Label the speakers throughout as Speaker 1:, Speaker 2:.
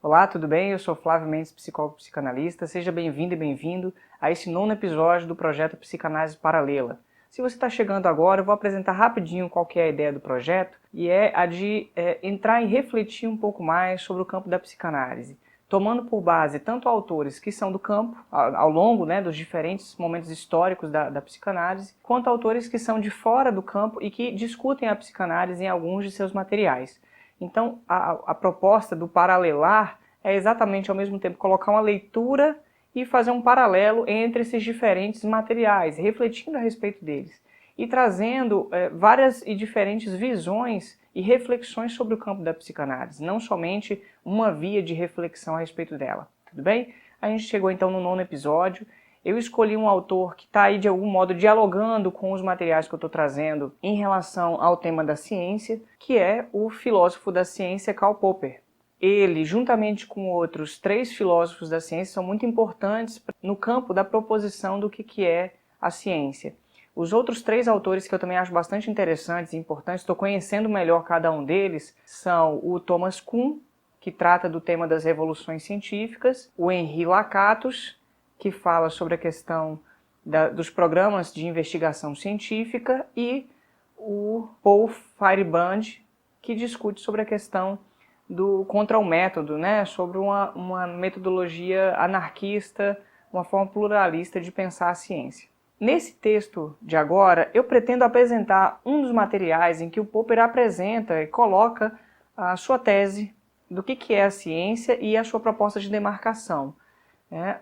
Speaker 1: Olá, tudo bem? Eu sou Flávio Mendes, psicólogo psicanalista. Seja bem-vindo e bem-vindo a esse nono episódio do projeto Psicanálise Paralela. Se você está chegando agora, eu vou apresentar rapidinho qual que é a ideia do projeto e é a de entrar e refletir um pouco mais sobre o campo da psicanálise, tomando por base tanto autores que são do campo, ao longo dos diferentes momentos históricos da psicanálise, quanto autores que são de fora do campo e que discutem a psicanálise em alguns de seus materiais. Então, a proposta do paralelar é exatamente ao mesmo tempo colocar uma leitura e fazer um paralelo entre esses diferentes materiais, refletindo a respeito deles e trazendo várias e diferentes visões e reflexões sobre o campo da psicanálise, não somente uma via de reflexão a respeito dela. Tudo bem? A gente chegou então no nono episódio. Eu escolhi um autor que está aí de algum modo dialogando com os materiais que eu estou trazendo em relação ao tema da ciência, que é o filósofo da ciência Karl Popper. Ele, juntamente com outros 3 filósofos da ciência, são muito importantes no campo da proposição do que é a ciência. Os outros 3 autores que eu também acho bastante interessantes e importantes, estou conhecendo melhor cada um deles, são o Thomas Kuhn, que trata do tema das revoluções científicas, o Henri Lakatos, que fala sobre a questão dos programas de investigação científica, e o Paul Feyerabend, que discute sobre a questão do contra o método, sobre uma metodologia anarquista, uma forma pluralista de pensar a ciência. Nesse texto de agora, eu pretendo apresentar um dos materiais em que o Popper apresenta e coloca a sua tese do que é a ciência e a sua proposta de demarcação.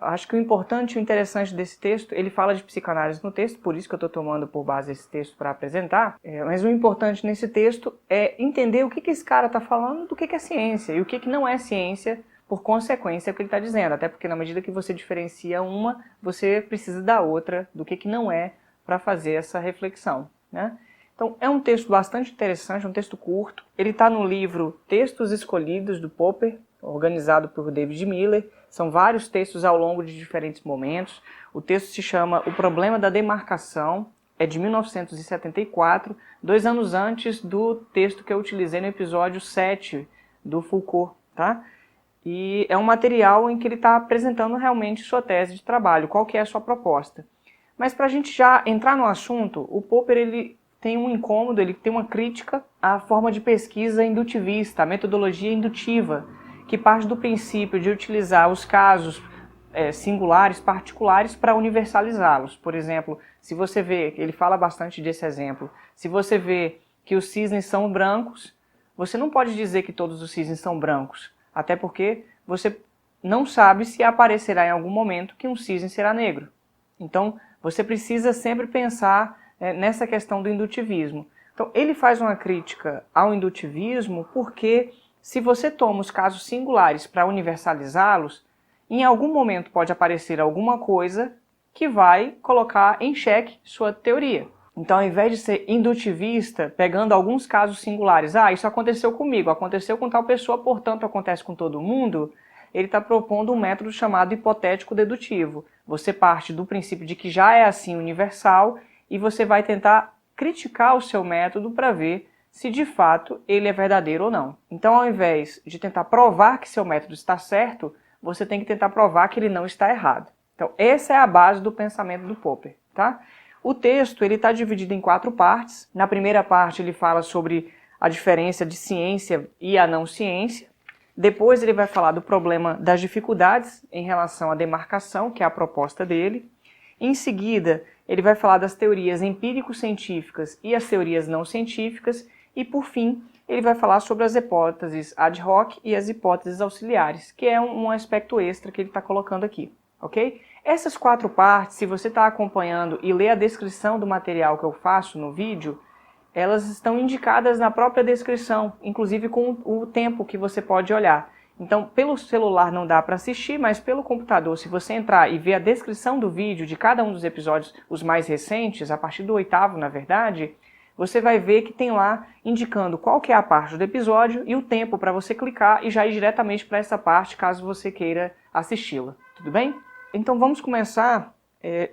Speaker 1: Acho que o importante e o interessante desse texto, ele fala de psicanálise no texto, por isso que eu estou tomando por base esse texto para apresentar, mas o importante nesse texto é entender o que esse cara está falando do que é ciência e o que não é ciência, por consequência do que ele está dizendo, até porque na medida que você diferencia uma, você precisa da outra, do que não é, para fazer essa reflexão. Então é um texto bastante interessante, um texto curto, ele está no livro Textos Escolhidos do Popper, organizado por David Miller. São vários textos ao longo de diferentes momentos. O texto se chama O Problema da Demarcação, é de 1974, 2 anos antes do texto que eu utilizei no episódio 7 do Foucault. E é um material em que ele está apresentando realmente sua tese de trabalho, qual que é a sua proposta. Mas para a gente já entrar no assunto, o Popper ele tem um incômodo, ele tem uma crítica à forma de pesquisa indutivista, à metodologia indutiva, que parte do princípio de utilizar os casos singulares, particulares, para universalizá-los. Por exemplo, se você vê, ele fala bastante desse exemplo, se você vê que os cisnes são brancos, você não pode dizer que todos os cisnes são brancos, até porque você não sabe se aparecerá em algum momento que um cisne será negro. Então, você precisa sempre pensar nessa questão do indutivismo. Então, ele faz uma crítica ao indutivismo porque se você toma os casos singulares para universalizá-los, em algum momento pode aparecer alguma coisa que vai colocar em xeque sua teoria. Então, ao invés de ser indutivista, pegando alguns casos singulares, isso aconteceu comigo, aconteceu com tal pessoa, portanto acontece com todo mundo, ele está propondo um método chamado hipotético dedutivo. Você parte do princípio de que já é assim universal e você vai tentar criticar o seu método para ver se de fato ele é verdadeiro ou não. Então, ao invés de tentar provar que seu método está certo, você tem que tentar provar que ele não está errado. Então, essa é a base do pensamento do Popper. O texto está dividido em 4 partes. Na primeira parte ele fala sobre a diferença de ciência e a não ciência. Depois ele vai falar do problema das dificuldades em relação à demarcação, que é a proposta dele. Em seguida, ele vai falar das teorias empírico-científicas e as teorias não científicas. E, por fim, ele vai falar sobre as hipóteses ad hoc e as hipóteses auxiliares, que é um aspecto extra que ele está colocando aqui, ok? Essas 4 partes, se você está acompanhando e lê a descrição do material que eu faço no vídeo, elas estão indicadas na própria descrição, inclusive com o tempo que você pode olhar. Então, pelo celular não dá para assistir, mas pelo computador, se você entrar e ver a descrição do vídeo de cada um dos episódios, os mais recentes, a partir do 8º, na verdade, você vai ver que tem lá indicando qual que é a parte do episódio e o tempo para você clicar e já ir diretamente para essa parte, caso você queira assisti-la. Tudo bem? Então vamos começar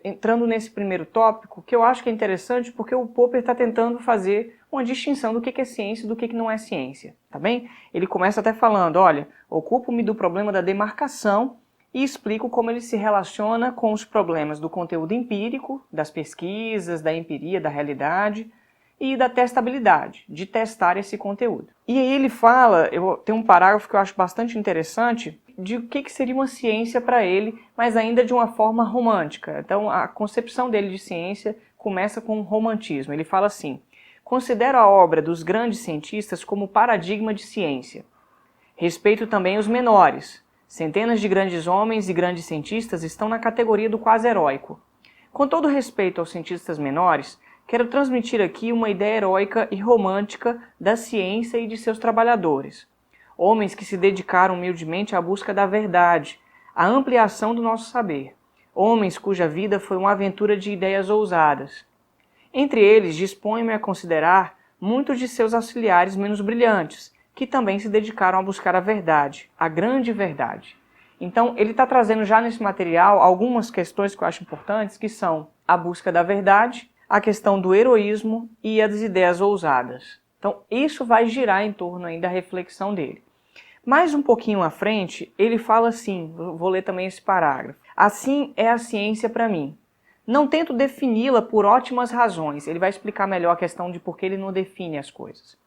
Speaker 1: entrando nesse primeiro tópico, que eu acho que é interessante porque o Popper está tentando fazer uma distinção do que é ciência e do que não é ciência, tá bem? Ele começa até falando, olha, ocupo-me do problema da demarcação e explico como ele se relaciona com os problemas do conteúdo empírico, das pesquisas, da empiria, da realidade e da testabilidade, de testar esse conteúdo. E aí ele fala, tem um parágrafo que eu acho bastante interessante, de o que seria uma ciência para ele, mas ainda de uma forma romântica. Então a concepção dele de ciência começa com o romantismo. Ele fala assim, considero a obra dos grandes cientistas como paradigma de ciência. Respeito também os menores. Centenas de grandes homens e grandes cientistas estão na categoria do quase heróico. Com todo respeito aos cientistas menores, quero transmitir aqui uma ideia heróica e romântica da ciência e de seus trabalhadores. Homens que se dedicaram humildemente à busca da verdade, à ampliação do nosso saber. Homens cuja vida foi uma aventura de ideias ousadas. Entre eles, disponho-me a considerar muitos de seus auxiliares menos brilhantes, que também se dedicaram a buscar a verdade, a grande verdade. Então, ele está trazendo já nesse material algumas questões que eu acho importantes, que são a busca da verdade, a questão do heroísmo e as ideias ousadas. Então, isso vai girar em torno aí da reflexão dele. Mais um pouquinho à frente, ele fala assim, vou ler também esse parágrafo. Assim é a ciência para mim. Não tento defini-la por ótimas razões. Ele vai explicar melhor a questão de por que ele não define as coisas.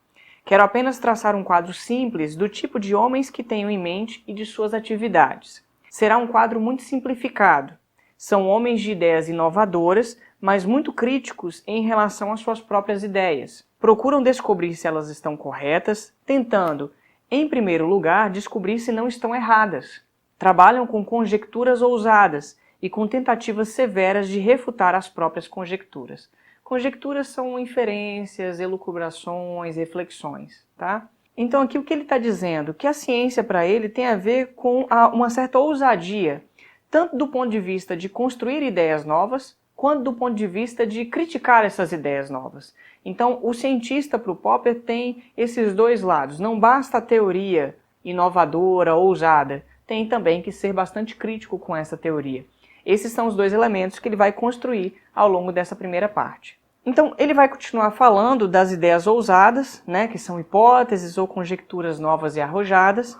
Speaker 1: Quero apenas traçar um quadro simples do tipo de homens que tenho em mente e de suas atividades. Será um quadro muito simplificado. São homens de ideias inovadoras, mas muito críticos em relação às suas próprias ideias. Procuram descobrir se elas estão corretas, tentando, em primeiro lugar, descobrir se não estão erradas. Trabalham com conjecturas ousadas e com tentativas severas de refutar as próprias conjecturas. Conjecturas são inferências, elucubrações, reflexões, tá? Então aqui o que ele está dizendo? Que a ciência para ele tem a ver com uma certa ousadia, tanto do ponto de vista de construir ideias novas, quanto do ponto de vista de criticar essas ideias novas. Então o cientista para o Popper tem esses dois lados. Não basta a teoria inovadora, ousada, tem também que ser bastante crítico com essa teoria. Esses são os dois elementos que ele vai construir ao longo dessa primeira parte. Então, ele vai continuar falando das ideias ousadas, né, que são hipóteses ou conjecturas novas e arrojadas,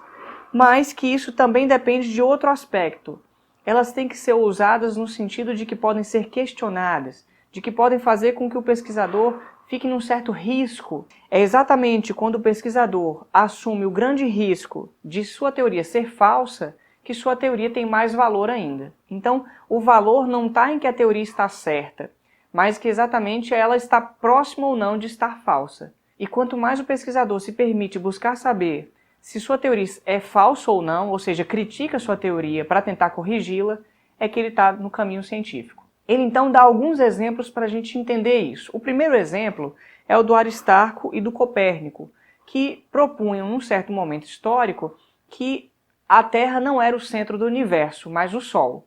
Speaker 1: mas que isso também depende de outro aspecto. Elas têm que ser ousadas no sentido de que podem ser questionadas, de que podem fazer com que o pesquisador fique num certo risco. É exatamente quando o pesquisador assume o grande risco de sua teoria ser falsa, que sua teoria tem mais valor ainda. Então, o valor não está em que a teoria está certa, mas que exatamente ela está próxima ou não de estar falsa. E quanto mais o pesquisador se permite buscar saber se sua teoria é falsa ou não, ou seja, critica sua teoria para tentar corrigi-la, é que ele está no caminho científico. Ele então dá alguns exemplos para a gente entender isso. O primeiro exemplo é o do Aristarco e do Copérnico, que propunham, num certo momento histórico, que a Terra não era o centro do universo, mas o Sol.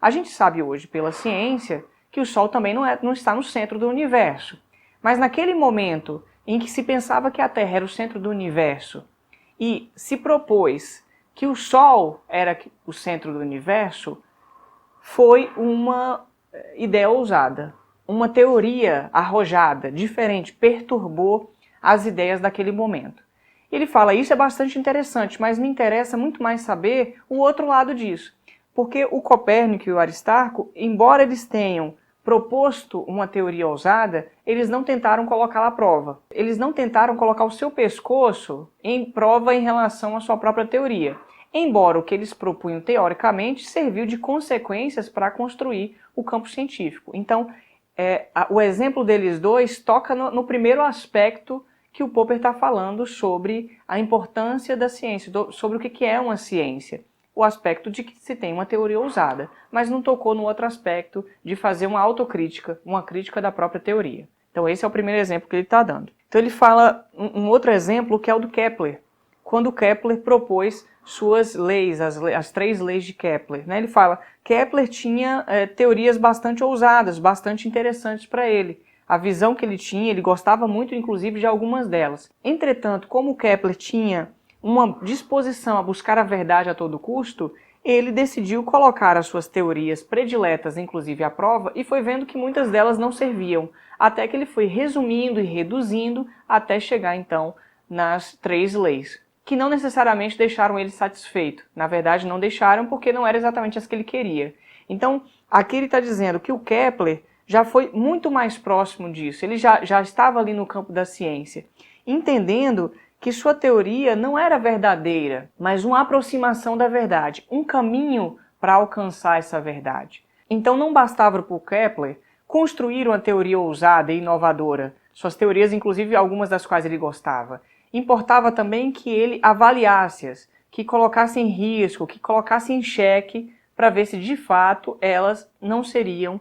Speaker 1: A gente sabe hoje, pela ciência, que o Sol também não está no centro do universo. Mas naquele momento em que se pensava que a Terra era o centro do universo e se propôs que o Sol era o centro do universo, foi uma ideia ousada, uma teoria arrojada, diferente, perturbou as ideias daquele momento. Ele fala, isso é bastante interessante, mas me interessa muito mais saber o outro lado disso. Porque o Copérnico e o Aristarco, embora eles tenham proposto uma teoria ousada, eles não tentaram colocá-la à prova. Eles não tentaram colocar o seu pescoço em prova em relação à sua própria teoria. Embora o que eles propunham teoricamente serviu de consequências para construir o campo científico. Então, o exemplo deles dois toca no primeiro aspecto que o Popper está falando sobre a importância da ciência, sobre o que é uma ciência. O aspecto de que se tem uma teoria ousada, mas não tocou no outro aspecto de fazer uma autocrítica, uma crítica da própria teoria. Então esse é o primeiro exemplo que ele está dando. Então ele fala um outro exemplo que é o do Kepler, quando Kepler propôs suas leis, as 3 leis de Kepler. Né? Ele fala que Kepler tinha teorias bastante ousadas, bastante interessantes para ele. A visão que ele tinha, ele gostava muito inclusive de algumas delas. Entretanto, como Kepler tinha uma disposição a buscar a verdade a todo custo, ele decidiu colocar as suas teorias prediletas, inclusive à prova, e foi vendo que muitas delas não serviam, até que ele foi resumindo e reduzindo até chegar então nas 3 leis, que não necessariamente deixaram ele satisfeito. Na verdade, não deixaram porque não eram exatamente as que ele queria. Então, aqui ele está dizendo que o Kepler já foi muito mais próximo disso, ele já estava ali no campo da ciência, entendendo que sua teoria não era verdadeira, mas uma aproximação da verdade, um caminho para alcançar essa verdade. Então não bastava para o Kepler construir uma teoria ousada e inovadora, suas teorias, inclusive algumas das quais ele gostava. Importava também que ele avaliasse-as, que colocasse em risco, que colocasse em xeque, para ver se de fato elas não seriam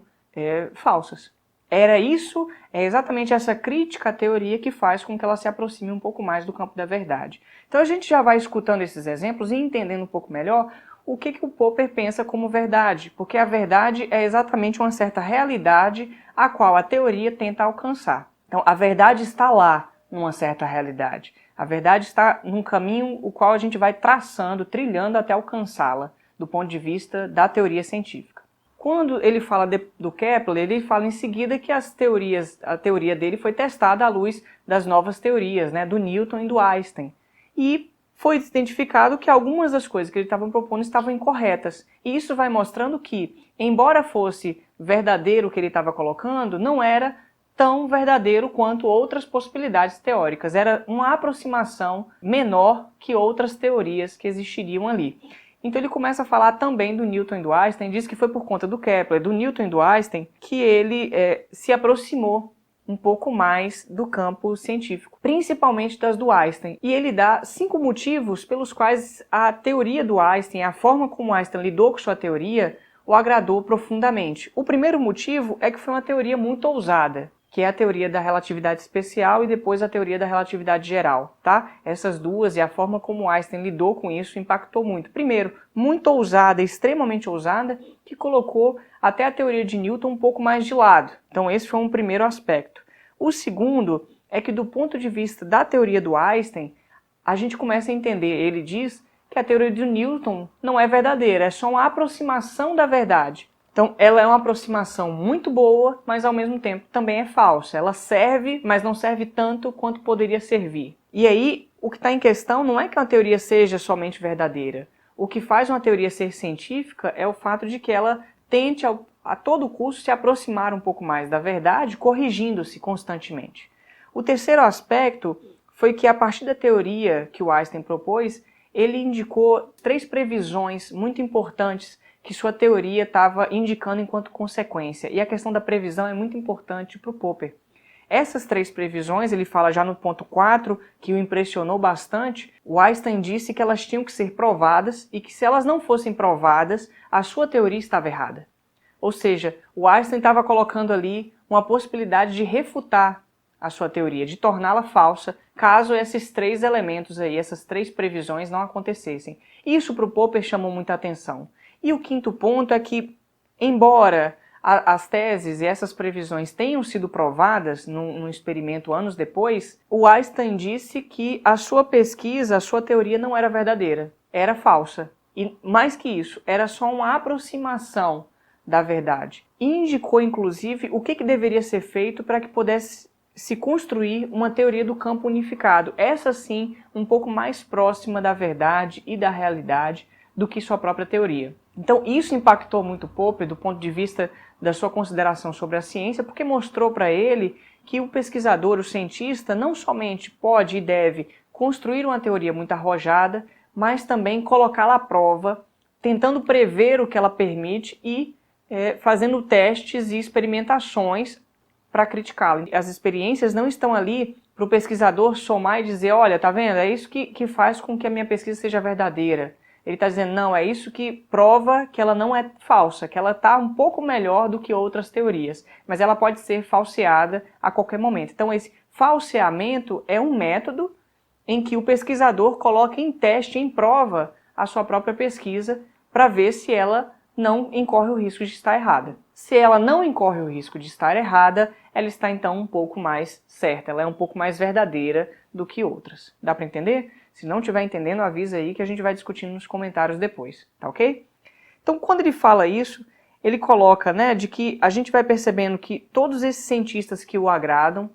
Speaker 1: falsas. Era isso, é exatamente essa crítica à teoria que faz com que ela se aproxime um pouco mais do campo da verdade. Então a gente já vai escutando esses exemplos e entendendo um pouco melhor o que o Popper pensa como verdade, porque a verdade é exatamente uma certa realidade a qual a teoria tenta alcançar. Então a verdade está lá, numa certa realidade. A verdade está num caminho o qual a gente vai traçando, trilhando até alcançá-la, do ponto de vista da teoria científica. Quando ele fala do Kepler, ele fala em seguida que a teoria dele foi testada à luz das novas teorias, né, do Newton e do Einstein. E foi identificado que algumas das coisas que ele estava propondo estavam incorretas. E isso vai mostrando que, embora fosse verdadeiro o que ele estava colocando, não era tão verdadeiro quanto outras possibilidades teóricas. Era uma aproximação menor que outras teorias que existiriam ali. Então ele começa a falar também do Newton e do Einstein, diz que foi por conta do Kepler, do Newton e do Einstein, que ele se aproximou um pouco mais do campo científico, principalmente das do Einstein. E ele dá 5 motivos pelos quais a teoria do Einstein, a forma como Einstein lidou com sua teoria, o agradou profundamente. O primeiro motivo é que foi uma teoria muito ousada, que é a teoria da relatividade especial e depois a teoria da relatividade geral, tá? Essas duas e a forma como Einstein lidou com isso impactou muito. Primeiro, muito ousada, extremamente ousada, que colocou até a teoria de Newton um pouco mais de lado. Então esse foi um primeiro aspecto. O segundo é que do ponto de vista da teoria do Einstein, a gente começa a entender, ele diz que a teoria de Newton não é verdadeira, é só uma aproximação da verdade. Então, ela é uma aproximação muito boa, mas ao mesmo tempo também é falsa. Ela serve, mas não serve tanto quanto poderia servir. E aí, o que está em questão não é que uma teoria seja somente verdadeira. O que faz uma teoria ser científica é o fato de que ela tente a todo custo se aproximar um pouco mais da verdade, corrigindo-se constantemente. O terceiro aspecto foi que, a partir da teoria que o Einstein propôs, ele indicou 3 previsões muito importantes que sua teoria estava indicando enquanto consequência. E a questão da previsão é muito importante para o Popper. Essas 3 previsões, ele fala já no ponto 4, que o impressionou bastante, o Einstein disse que elas tinham que ser provadas e que se elas não fossem provadas, a sua teoria estava errada. Ou seja, o Einstein estava colocando ali uma possibilidade de refutar a sua teoria, de torná-la falsa, caso esses 3 elementos aí, essas 3 previsões não acontecessem. Isso para o Popper chamou muita atenção. E o quinto ponto é que, embora as teses e essas previsões tenham sido provadas num experimento anos depois, o Einstein disse que a sua pesquisa, a sua teoria não era verdadeira, era falsa. E mais que isso, era só uma aproximação da verdade. E indicou, inclusive, o que deveria ser feito para que pudesse se construir uma teoria do campo unificado. Essa sim, um pouco mais próxima da verdade e da realidade do que sua própria teoria. Então isso impactou muito Popper do ponto de vista da sua consideração sobre a ciência, porque mostrou para ele que o pesquisador, o cientista, não somente pode e deve construir uma teoria muito arrojada, mas também colocá-la à prova, tentando prever o que ela permite e fazendo testes e experimentações para criticá-la. As experiências não estão ali para o pesquisador somar e dizer, olha, tá vendo? É isso que faz com que a minha pesquisa seja verdadeira. Ele está dizendo, não, é isso que prova que ela não é falsa, que ela está um pouco melhor do que outras teorias, mas ela pode ser falseada a qualquer momento. Então esse falseamento é um método em que o pesquisador coloca em teste, em prova, a sua própria pesquisa para ver se ela não incorre o risco de estar errada. Se ela não incorre o risco de estar errada, ela está então um pouco mais certa, ela é um pouco mais verdadeira do que outras. Dá para entender? Se não estiver entendendo, avisa aí que a gente vai discutindo nos comentários depois, tá ok? Então, quando ele fala isso, ele coloca, né, de que a gente vai percebendo que todos esses cientistas que o agradam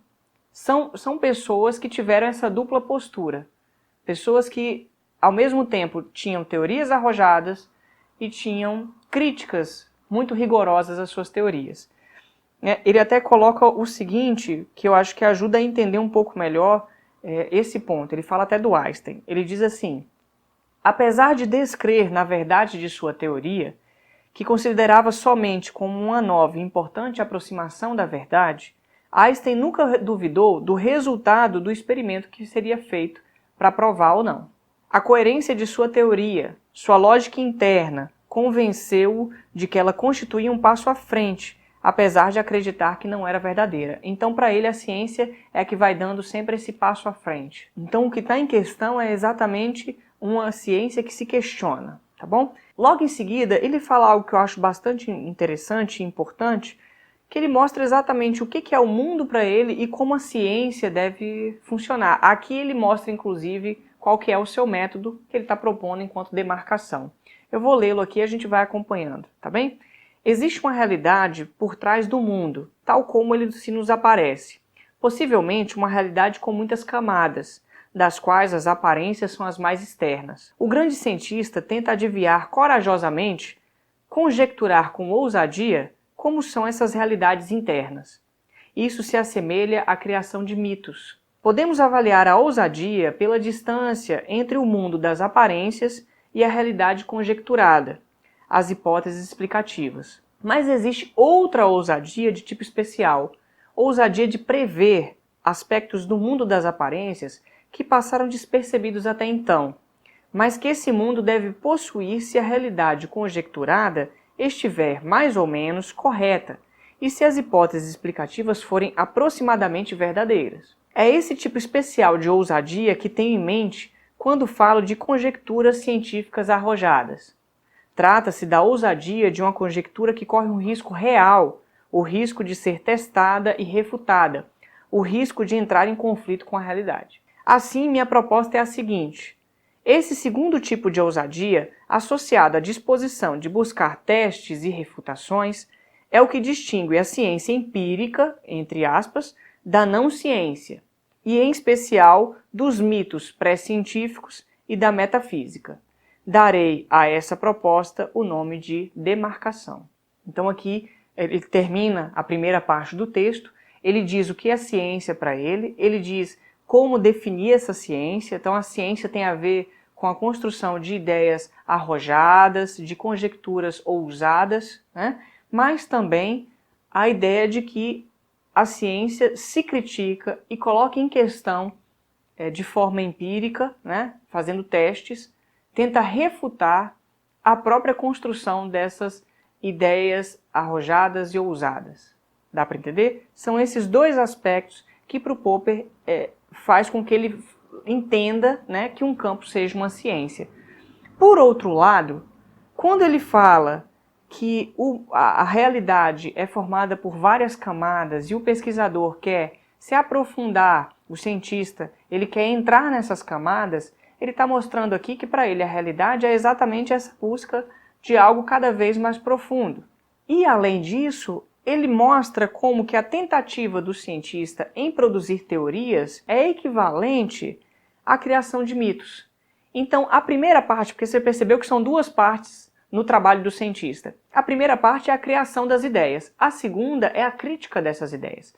Speaker 1: são pessoas que tiveram essa dupla postura. Pessoas que, ao mesmo tempo, tinham teorias arrojadas e tinham críticas muito rigorosas às suas teorias. Ele até coloca o seguinte, que eu acho que ajuda a entender um pouco melhor esse ponto. Ele fala até do Einstein. Ele diz assim: apesar de descrer na verdade de sua teoria, que considerava somente como uma nova e importante aproximação da verdade, Einstein nunca duvidou do resultado do experimento que seria feito para provar ou não. A coerência de sua teoria, sua lógica interna, convenceu-o de que ela constituía um passo à frente, apesar de acreditar que não era verdadeira. Então, para ele, a ciência é a que vai dando sempre esse passo à frente. Então, o que está em questão é exatamente uma ciência que se questiona, tá bom? Logo em seguida, ele fala algo que eu acho bastante interessante e importante, que ele mostra exatamente o que é o mundo para ele e como a ciência deve funcionar. Aqui ele mostra, inclusive, qual que é o seu método que ele está propondo enquanto demarcação. Eu vou lê-lo aqui e a gente vai acompanhando, tá bem? Existe uma realidade por trás do mundo, tal como ele se nos aparece. Possivelmente uma realidade com muitas camadas, das quais as aparências são as mais externas. O grande cientista tenta adivinhar corajosamente, conjecturar com ousadia, como são essas realidades internas. Isso se assemelha à criação de mitos. Podemos avaliar a ousadia pela distância entre o mundo das aparências e a realidade conjecturada, as hipóteses explicativas. Mas existe outra ousadia de tipo especial, ousadia de prever aspectos do mundo das aparências que passaram despercebidos até então, mas que esse mundo deve possuir se a realidade conjecturada estiver mais ou menos correta e se as hipóteses explicativas forem aproximadamente verdadeiras. É esse tipo especial de ousadia que tenho em mente quando falo de conjecturas científicas arrojadas. Trata-se da ousadia de uma conjectura que corre um risco real, o risco de ser testada e refutada, o risco de entrar em conflito com a realidade. Assim, minha proposta é a seguinte: esse segundo tipo de ousadia, associado à disposição de buscar testes e refutações, é o que distingue a ciência empírica, entre aspas, da não ciência, e em especial dos mitos pré-científicos e da metafísica. Darei a essa proposta o nome de demarcação. Então aqui ele termina a primeira parte do texto, ele diz o que é ciência para ele diz como definir essa ciência. Então a ciência tem a ver com a construção de ideias arrojadas, de conjecturas ousadas, né? Mas também a ideia de que a ciência se critica e coloca em questão de forma empírica, né? Fazendo testes, tenta refutar a própria construção dessas ideias arrojadas e ousadas. Dá para entender? São esses dois aspectos que para o Popper faz com que ele entenda, né, que um campo seja uma ciência. Por outro lado, quando ele fala que a realidade é formada por várias camadas e o pesquisador quer se aprofundar, o cientista, ele quer entrar nessas camadas, ele está mostrando aqui que para ele a realidade é exatamente essa busca de algo cada vez mais profundo. E além disso, ele mostra como que a tentativa do cientista em produzir teorias é equivalente à criação de mitos. Então, a primeira parte, porque você percebeu que são duas partes no trabalho do cientista. A primeira parte é a criação das ideias, a segunda é a crítica dessas ideias.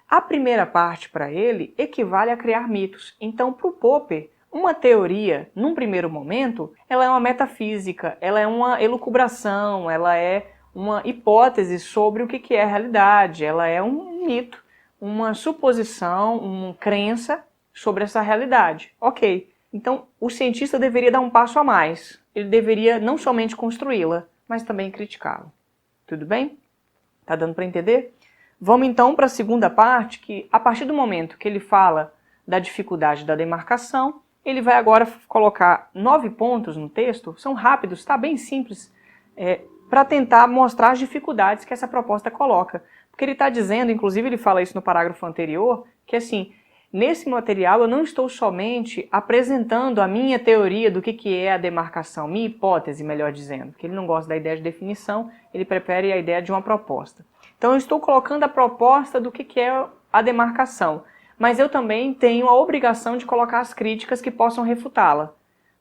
Speaker 1: A primeira parte, para ele, equivale a criar mitos. Então, para o Popper, uma teoria, num primeiro momento, ela é uma metafísica, ela é uma elucubração, ela é uma hipótese sobre o que é a realidade, ela é um mito, uma suposição, uma crença sobre essa realidade. Ok, então o cientista deveria dar um passo a mais, ele deveria não somente construí-la, mas também criticá-la. Tudo bem? Tá dando para entender? Vamos então para a segunda parte, que a partir do momento que ele fala da dificuldade da demarcação, ele vai agora colocar 9 pontos no texto, são rápidos, está bem simples, para tentar mostrar as dificuldades que essa proposta coloca. Porque ele está dizendo, inclusive ele fala isso no parágrafo anterior, que assim, Nesse material eu não estou somente apresentando a minha teoria do que é a demarcação, minha hipótese, melhor dizendo, porque ele não gosta da ideia de definição, ele prefere a ideia de uma proposta. Então eu estou colocando a proposta do que é a demarcação, mas eu também tenho a obrigação de colocar as críticas que possam refutá-la.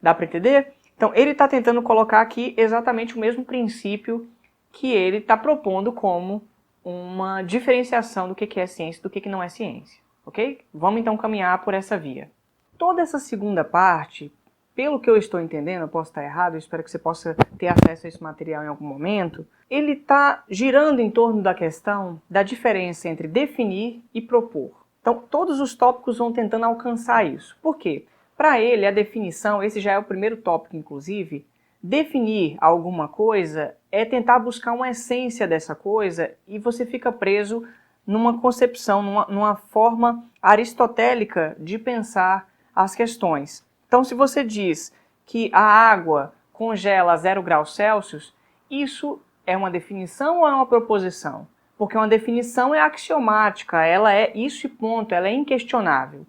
Speaker 1: Dá para entender? Então ele está tentando colocar aqui exatamente o mesmo princípio que ele está propondo como uma diferenciação do que é ciência e do que não é ciência. Ok? Vamos então caminhar por essa via. Toda essa segunda parte, pelo que eu estou entendendo, eu posso estar errado, eu espero que você possa ter acesso a esse material em algum momento, ele está girando em torno da questão da diferença entre definir e propor. Então, todos os tópicos vão tentando alcançar isso. Por quê? Para ele, a definição, esse já é o primeiro tópico, inclusive, definir alguma coisa é tentar buscar uma essência dessa coisa e você fica preso numa concepção, numa forma aristotélica de pensar as questões. Então, se você diz que a água congela a 0 graus Celsius, isso é uma definição ou é uma proposição? Porque uma definição é axiomática, ela é isso e ponto, ela é inquestionável.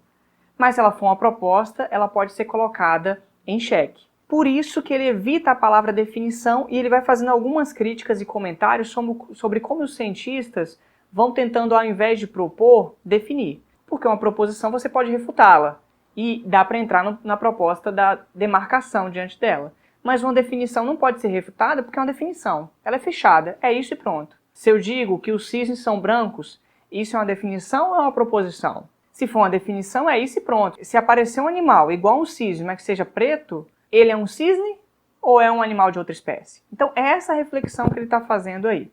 Speaker 1: Mas se ela for uma proposta, ela pode ser colocada em xeque. Por isso que ele evita a palavra definição e ele vai fazendo algumas críticas e comentários sobre como os cientistas vão tentando, ao invés de propor, definir. Porque uma proposição você pode refutá-la e dá para entrar na proposta da demarcação diante dela. Mas uma definição não pode ser refutada porque é uma definição. Ela é fechada, é isso e pronto. Se eu digo que os cisnes são brancos, isso é uma definição ou é uma proposição? Se for uma definição, é isso e pronto. Se aparecer um animal igual a um cisne, mas que seja preto, ele é um cisne ou é um animal de outra espécie? Então, é essa reflexão que ele está fazendo aí.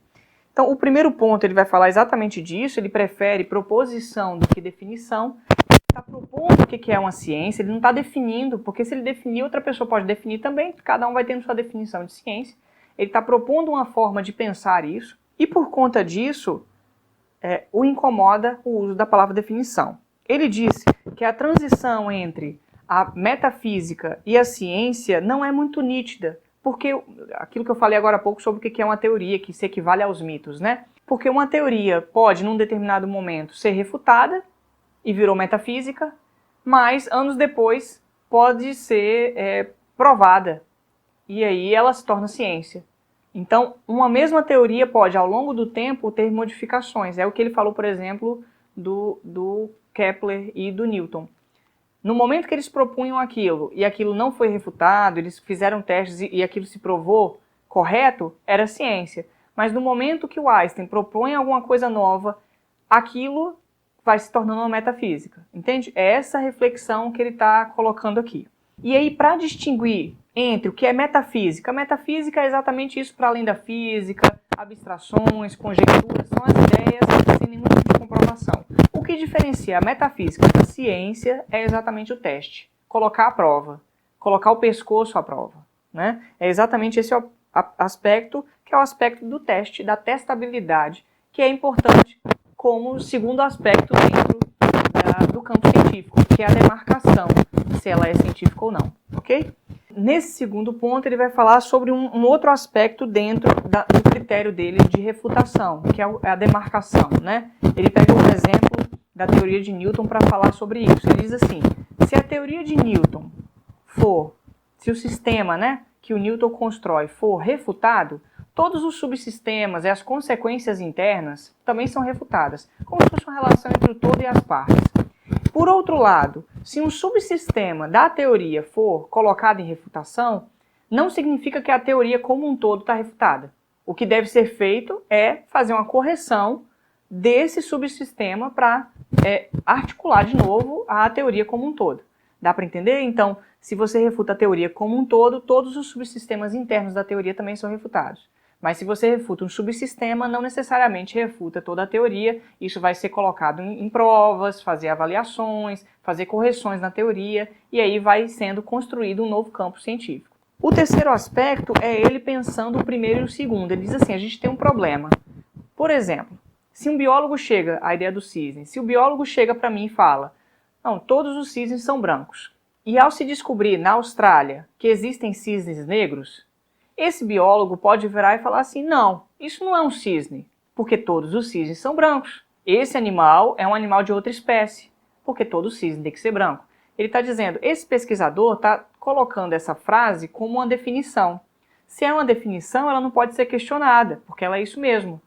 Speaker 1: Então, o primeiro ponto, ele vai falar exatamente disso, ele prefere proposição do que definição. Ele está propondo o que é uma ciência, ele não está definindo, porque se ele definir, outra pessoa pode definir também, cada um vai tendo sua definição de ciência. Ele está propondo uma forma de pensar isso, e por conta disso, o incomoda o uso da palavra definição. Ele disse que a transição entre a metafísica e a ciência não é muito nítida, porque aquilo que eu falei agora há pouco sobre o que é uma teoria, que se equivale aos mitos, né? Porque uma teoria pode, num determinado momento, ser refutada e virou metafísica, mas anos depois pode ser provada, e aí ela se torna ciência. Então, uma mesma teoria pode, ao longo do tempo, ter modificações. É o que ele falou, por exemplo, do Kepler e do Newton. No momento que eles propunham aquilo e aquilo não foi refutado, eles fizeram testes e aquilo se provou correto, era ciência. Mas no momento que o Einstein propõe alguma coisa nova, aquilo vai se tornando uma metafísica. Entende? É essa reflexão que ele está colocando aqui. E aí, para distinguir entre o que é metafísica, a metafísica é exatamente isso para além da física, abstrações, conjecturas, são as ideias sem nenhum tipo de comprovação. O que diferencia a metafísica da ciência é exatamente o teste. Colocar à prova. Colocar o pescoço à prova. Né? É exatamente esse aspecto que é o aspecto do teste, da testabilidade, que é importante como segundo aspecto dentro do campo científico, que é a demarcação, se ela é científica ou não. Ok? Nesse segundo ponto, ele vai falar sobre um outro aspecto dentro do critério dele de refutação, que é a demarcação. Né? Ele pega um exemplo da teoria de Newton para falar sobre isso. Ele diz assim, se a teoria de Newton se o sistema, né, que o Newton constrói for refutado, todos os subsistemas e as consequências internas também são refutadas, como se fosse uma relação entre o todo e as partes. Por outro lado, se um subsistema da teoria for colocado em refutação, não significa que a teoria como um todo está refutada. O que deve ser feito é fazer uma correção desse subsistema para articular de novo a teoria como um todo. Dá para entender? Então, se você refuta a teoria como um todo, todos os subsistemas internos da teoria também são refutados. Mas se você refuta um subsistema, não necessariamente refuta toda a teoria. Isso vai ser colocado em provas, fazer avaliações, fazer correções na teoria, e aí vai sendo construído um novo campo científico. O terceiro aspecto é ele pensando o primeiro e o segundo. Ele diz assim, a gente tem um problema. Por exemplo, se um biólogo chega, a ideia do cisne, se o biólogo chega para mim e fala, não, todos os cisnes são brancos, e ao se descobrir na Austrália que existem cisnes negros, esse biólogo pode virar e falar assim, não, isso não é um cisne, porque todos os cisnes são brancos. Esse animal é um animal de outra espécie. porque todo cisne tem que ser branco. Ele está dizendo, esse pesquisador está colocando essa frase como uma definição. Se é uma definição, ela não pode ser questionada, porque ela é isso mesmo.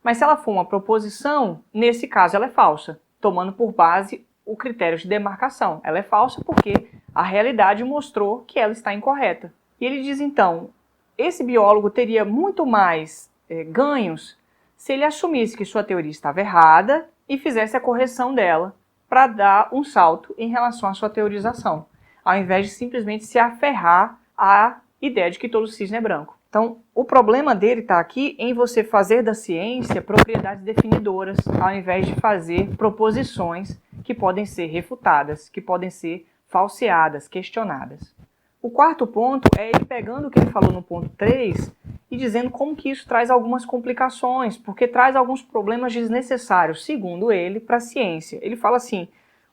Speaker 1: Mas se ela for uma proposição, nesse caso ela é falsa, tomando por base o critério de demarcação. Ela é falsa porque a realidade mostrou que ela está incorreta. E ele diz então, esse biólogo teria muito mais ganhos se ele assumisse que sua teoria estava errada e fizesse a correção dela para dar um salto em relação à sua teorização, ao invés de simplesmente se aferrar à ideia de que todo cisne é branco. Então, o problema dele está aqui em você fazer da ciência propriedades definidoras, ao invés de fazer proposições que podem ser refutadas, que podem ser falseadas, questionadas. O quarto ponto é ele pegando o que ele falou no ponto 3 e dizendo como que isso traz algumas complicações, porque traz alguns problemas desnecessários, segundo ele, para a ciência. Ele fala assim,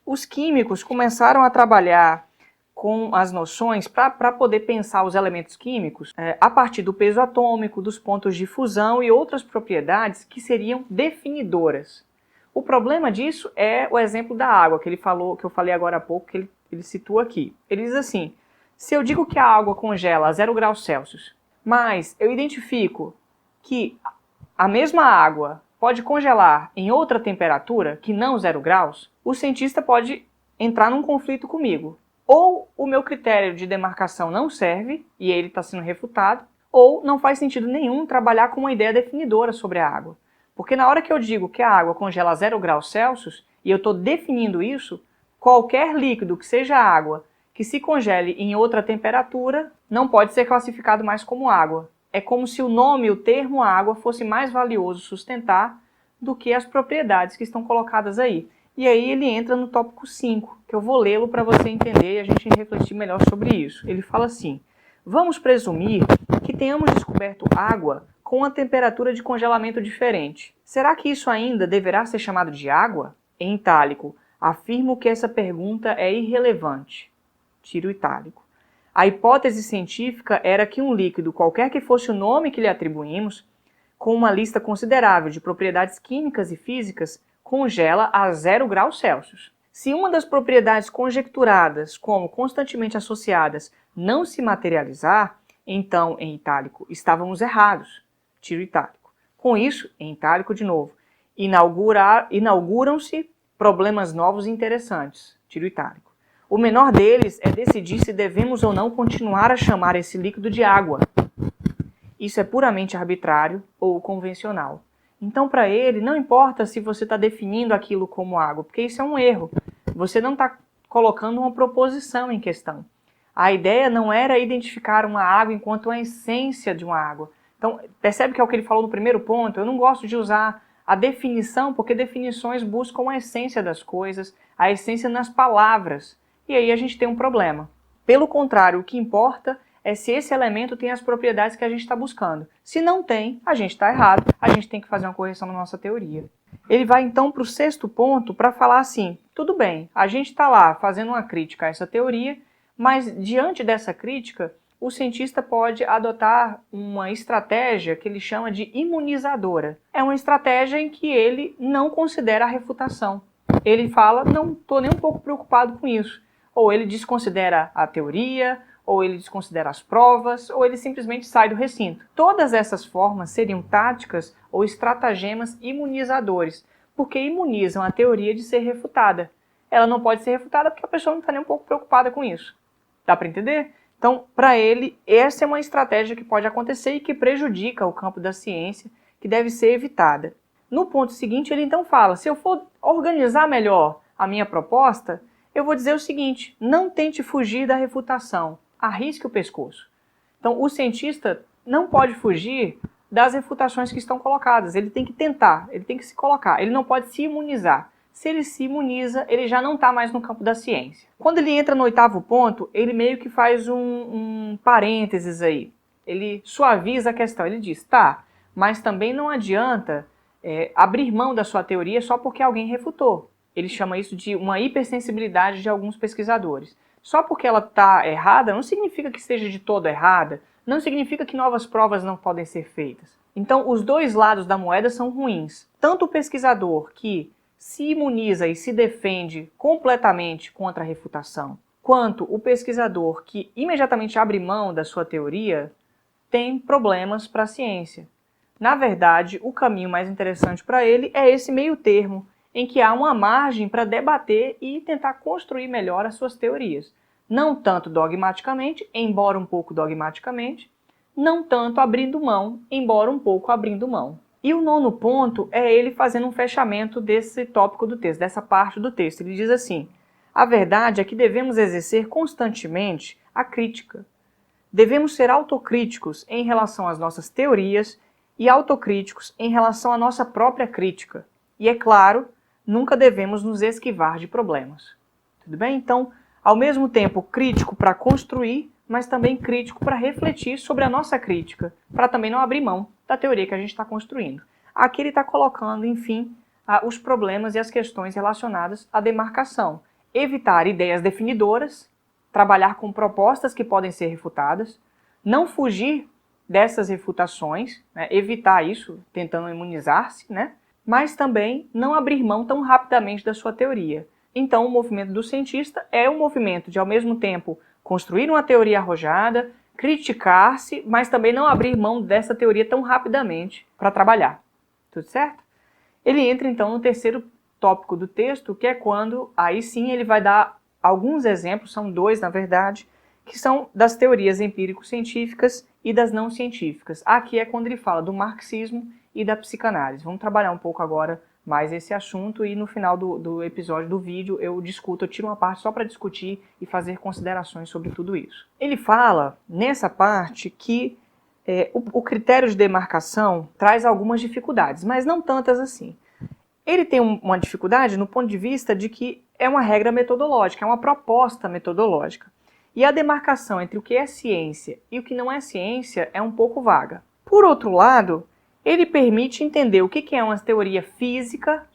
Speaker 1: os químicos começaram a trabalhar com as noções para poder pensar os elementos químicos a partir do peso atômico, dos pontos de fusão e outras propriedades que seriam definidoras. O problema disso é o exemplo da água, que ele falou, que eu falei agora há pouco, que ele situa aqui. Ele diz assim, se eu digo que a água congela a 0 graus Celsius, mas eu identifico que a mesma água pode congelar em outra temperatura que não 0 graus, o cientista pode entrar num conflito comigo. Ou o meu critério de demarcação não serve, e ele está sendo refutado, ou não faz sentido nenhum trabalhar com uma ideia definidora sobre a água. Porque na hora que eu digo que a água congela a 0 graus Celsius, e eu estou definindo isso, qualquer líquido que seja água, que se congele em outra temperatura, não pode ser classificado mais como água. É como se o nome, o termo água, fosse mais valioso sustentar do que as propriedades que estão colocadas aí. E aí ele entra no tópico 5, que eu vou lê-lo para você entender e a gente refletir melhor sobre isso. Ele fala assim, vamos presumir que tenhamos descoberto água com uma temperatura de congelamento diferente. Será que isso ainda deverá ser chamado de água? Em itálico, afirmo que essa pergunta é irrelevante. Tiro itálico. A hipótese científica era que um líquido, qualquer que fosse o nome que lhe atribuímos, com uma lista considerável de propriedades químicas e físicas, congela a 0 graus Celsius. Se uma das propriedades conjecturadas como constantemente associadas não se materializar, então, em itálico, estávamos errados. Tiro itálico. Com isso, em itálico de novo, inauguram-se problemas novos e interessantes. Tiro itálico. O menor deles é decidir se devemos ou não continuar a chamar esse líquido de água. Isso é puramente arbitrário ou convencional. Então, para ele, não importa se você está definindo aquilo como água, porque isso é um erro. Você não está colocando uma proposição em questão. A ideia não era identificar uma água enquanto a essência de uma água. Então, percebe que é o que ele falou no primeiro ponto? Eu não gosto de usar a definição, porque definições buscam a essência das coisas, a essência nas palavras. E aí a gente tem um problema. Pelo contrário, o que importa é se esse elemento tem as propriedades que a gente está buscando. Se não tem, a gente está errado, a gente tem que fazer uma correção na nossa teoria. Ele vai então para o 6º ponto para falar assim, tudo bem, a gente está lá fazendo uma crítica a essa teoria, mas diante dessa crítica, o cientista pode adotar uma estratégia que ele chama de imunizadora. É uma estratégia em que ele não considera a refutação. Ele fala, não estou nem um pouco preocupado com isso. Ou ele desconsidera a teoria, ou ele desconsidera as provas, ou ele simplesmente sai do recinto. Todas essas formas seriam táticas ou estratagemas imunizadores, porque imunizam a teoria de ser refutada. Ela não pode ser refutada porque a pessoa não está nem um pouco preocupada com isso. Dá para entender? Então, para ele, essa é uma estratégia que pode acontecer e que prejudica o campo da ciência, que deve ser evitada. No ponto seguinte, ele então fala, se eu for organizar melhor a minha proposta, eu vou dizer o seguinte, não tente fugir da refutação, arrisque o pescoço. Então, o cientista não pode fugir das refutações que estão colocadas, ele tem que tentar, ele tem que se colocar, ele não pode se imunizar. Se ele se imuniza, ele já não está mais no campo da ciência. Quando ele entra no 8º ponto, ele meio que faz um parênteses aí. Ele suaviza a questão, ele diz, tá, mas também não adianta abrir mão da sua teoria só porque alguém refutou. Ele chama isso de uma hipersensibilidade de alguns pesquisadores. Só porque ela está errada não significa que esteja de todo errada, não significa que novas provas não podem ser feitas. Então, os dois lados da moeda são ruins. Tanto o pesquisador que se imuniza e se defende completamente contra a refutação, quanto o pesquisador que imediatamente abre mão da sua teoria tem problemas para a ciência. Na verdade, o caminho mais interessante para ele é esse meio termo, em que há uma margem para debater e tentar construir melhor as suas teorias. Não tanto dogmaticamente, embora um pouco dogmaticamente, não tanto abrindo mão, embora um pouco abrindo mão. E o 9º ponto é ele fazendo um fechamento desse tópico do texto, dessa parte do texto. Ele diz assim: a verdade é que devemos exercer constantemente a crítica. Devemos ser autocríticos em relação às nossas teorias e autocríticos em relação à nossa própria crítica. E é claro, nunca devemos nos esquivar de problemas. Tudo bem? Então, ao mesmo tempo crítico para construir, mas também crítico para refletir sobre a nossa crítica, para também não abrir mão da teoria que a gente está construindo. Aqui ele está colocando, enfim, os problemas e as questões relacionadas à demarcação. Evitar ideias definidoras, trabalhar com propostas que podem ser refutadas, não fugir dessas refutações, né, evitar isso, tentando imunizar-se, né, mas também não abrir mão tão rapidamente da sua teoria. Então, o movimento do cientista é um movimento de, ao mesmo tempo, construir uma teoria arrojada, criticar-se, mas também não abrir mão dessa teoria tão rapidamente para trabalhar. Tudo certo? Ele entra, então, no 3º tópico do texto, que é quando, aí sim, ele vai dar alguns exemplos, são 2, na verdade, que são das teorias empírico-científicas e das não científicas. Aqui é quando ele fala do marxismo e da psicanálise. Vamos trabalhar um pouco agora mais esse assunto e no final do episódio do vídeo eu tiro uma parte só para discutir e fazer considerações sobre tudo isso. Ele fala nessa parte que o critério de demarcação traz algumas dificuldades, mas não tantas assim. Ele tem uma dificuldade no ponto de vista de que é uma regra metodológica, é uma proposta metodológica. E a demarcação entre o que é ciência e o que não é ciência é um pouco vaga. Por outro lado, ele permite entender o que é uma teoria física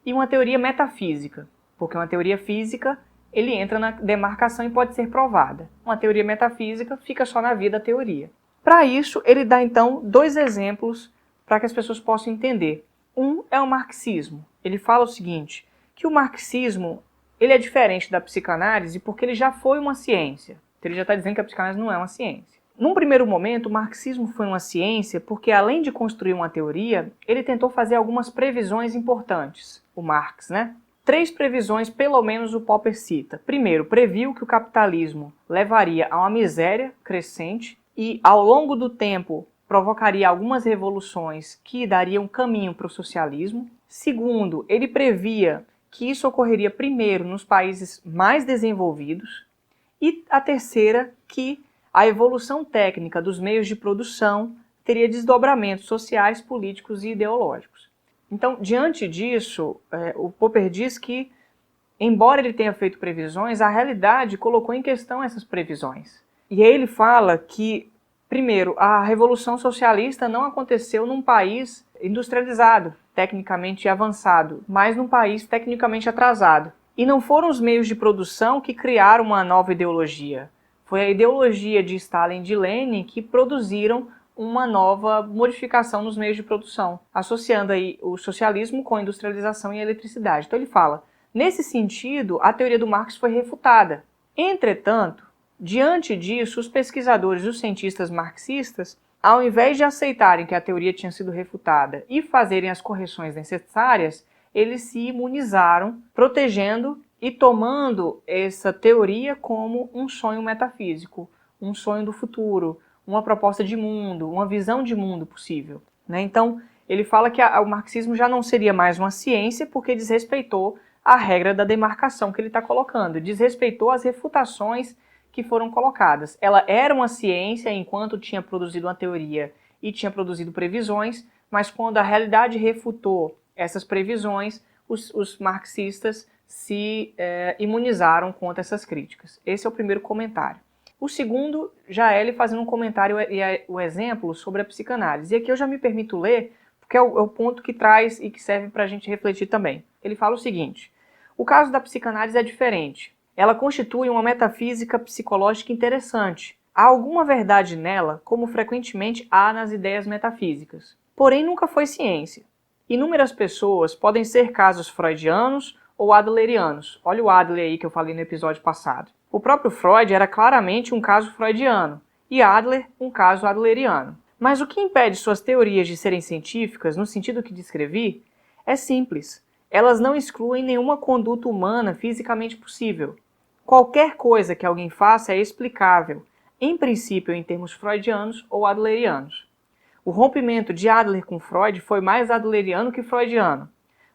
Speaker 1: e uma teoria metafísica. Porque uma teoria física, ele entra na demarcação e pode ser provada. Uma teoria metafísica fica só na via da teoria. Para isso, ele dá então 2 exemplos para que as pessoas possam entender. Um é o marxismo. Ele fala o seguinte, que o marxismo ele é diferente da psicanálise porque ele já foi uma ciência. Então, ele já está dizendo que a psicanálise não é uma ciência. Num primeiro momento, o marxismo foi uma ciência porque, além de construir uma teoria, ele tentou fazer algumas previsões importantes, o Marx, né? 3 previsões, pelo menos, o Popper cita. Primeiro, previu que o capitalismo levaria a uma miséria crescente e, ao longo do tempo, provocaria algumas revoluções que dariam caminho para o socialismo. Segundo, ele previa que isso ocorreria primeiro nos países mais desenvolvidos. E a terceira, que a evolução técnica dos meios de produção teria desdobramentos sociais, políticos e ideológicos. Então, diante disso, o Popper diz que, embora ele tenha feito previsões, a realidade colocou em questão essas previsões. E aí ele fala que, primeiro, a Revolução Socialista não aconteceu num país industrializado, tecnicamente avançado, mas num país tecnicamente atrasado. E não foram os meios de produção que criaram uma nova ideologia. Foi a ideologia de Stalin e de Lenin que produziram uma nova modificação nos meios de produção, associando aí o socialismo com a industrialização e a eletricidade. Então ele fala, nesse sentido, a teoria do Marx foi refutada. Entretanto, diante disso, os pesquisadores e os cientistas marxistas, ao invés de aceitarem que a teoria tinha sido refutada e fazerem as correções necessárias, eles se imunizaram, protegendo e tomando essa teoria como um sonho metafísico, um sonho do futuro, uma proposta de mundo, uma visão de mundo possível, né? Então, ele fala que o marxismo já não seria mais uma ciência porque desrespeitou a regra da demarcação que ele está colocando, desrespeitou as refutações que foram colocadas. Ela era uma ciência enquanto tinha produzido uma teoria e tinha produzido previsões, mas quando a realidade refutou essas previsões, os marxistas se imunizaram contra essas críticas. Esse é o primeiro comentário. O segundo já é ele fazendo um comentário e o exemplo sobre a psicanálise. E aqui eu já me permito ler, porque é o ponto que traz e que serve para a gente refletir também. Ele fala o seguinte, o caso da psicanálise é diferente. Ela constitui uma metafísica psicológica interessante. Há alguma verdade nela, como frequentemente há nas ideias metafísicas. Porém, nunca foi ciência. Inúmeras pessoas podem ser casos freudianos ou adlerianos. Olha o Adler aí que eu falei no episódio passado. O próprio Freud era claramente um caso freudiano e Adler um caso adleriano. Mas o que impede suas teorias de serem científicas, no sentido que descrevi, é simples. Elas não excluem nenhuma conduta humana fisicamente possível. Qualquer coisa que alguém faça é explicável, em princípio em termos freudianos ou adlerianos. O rompimento de Adler com Freud foi mais adleriano que freudiano,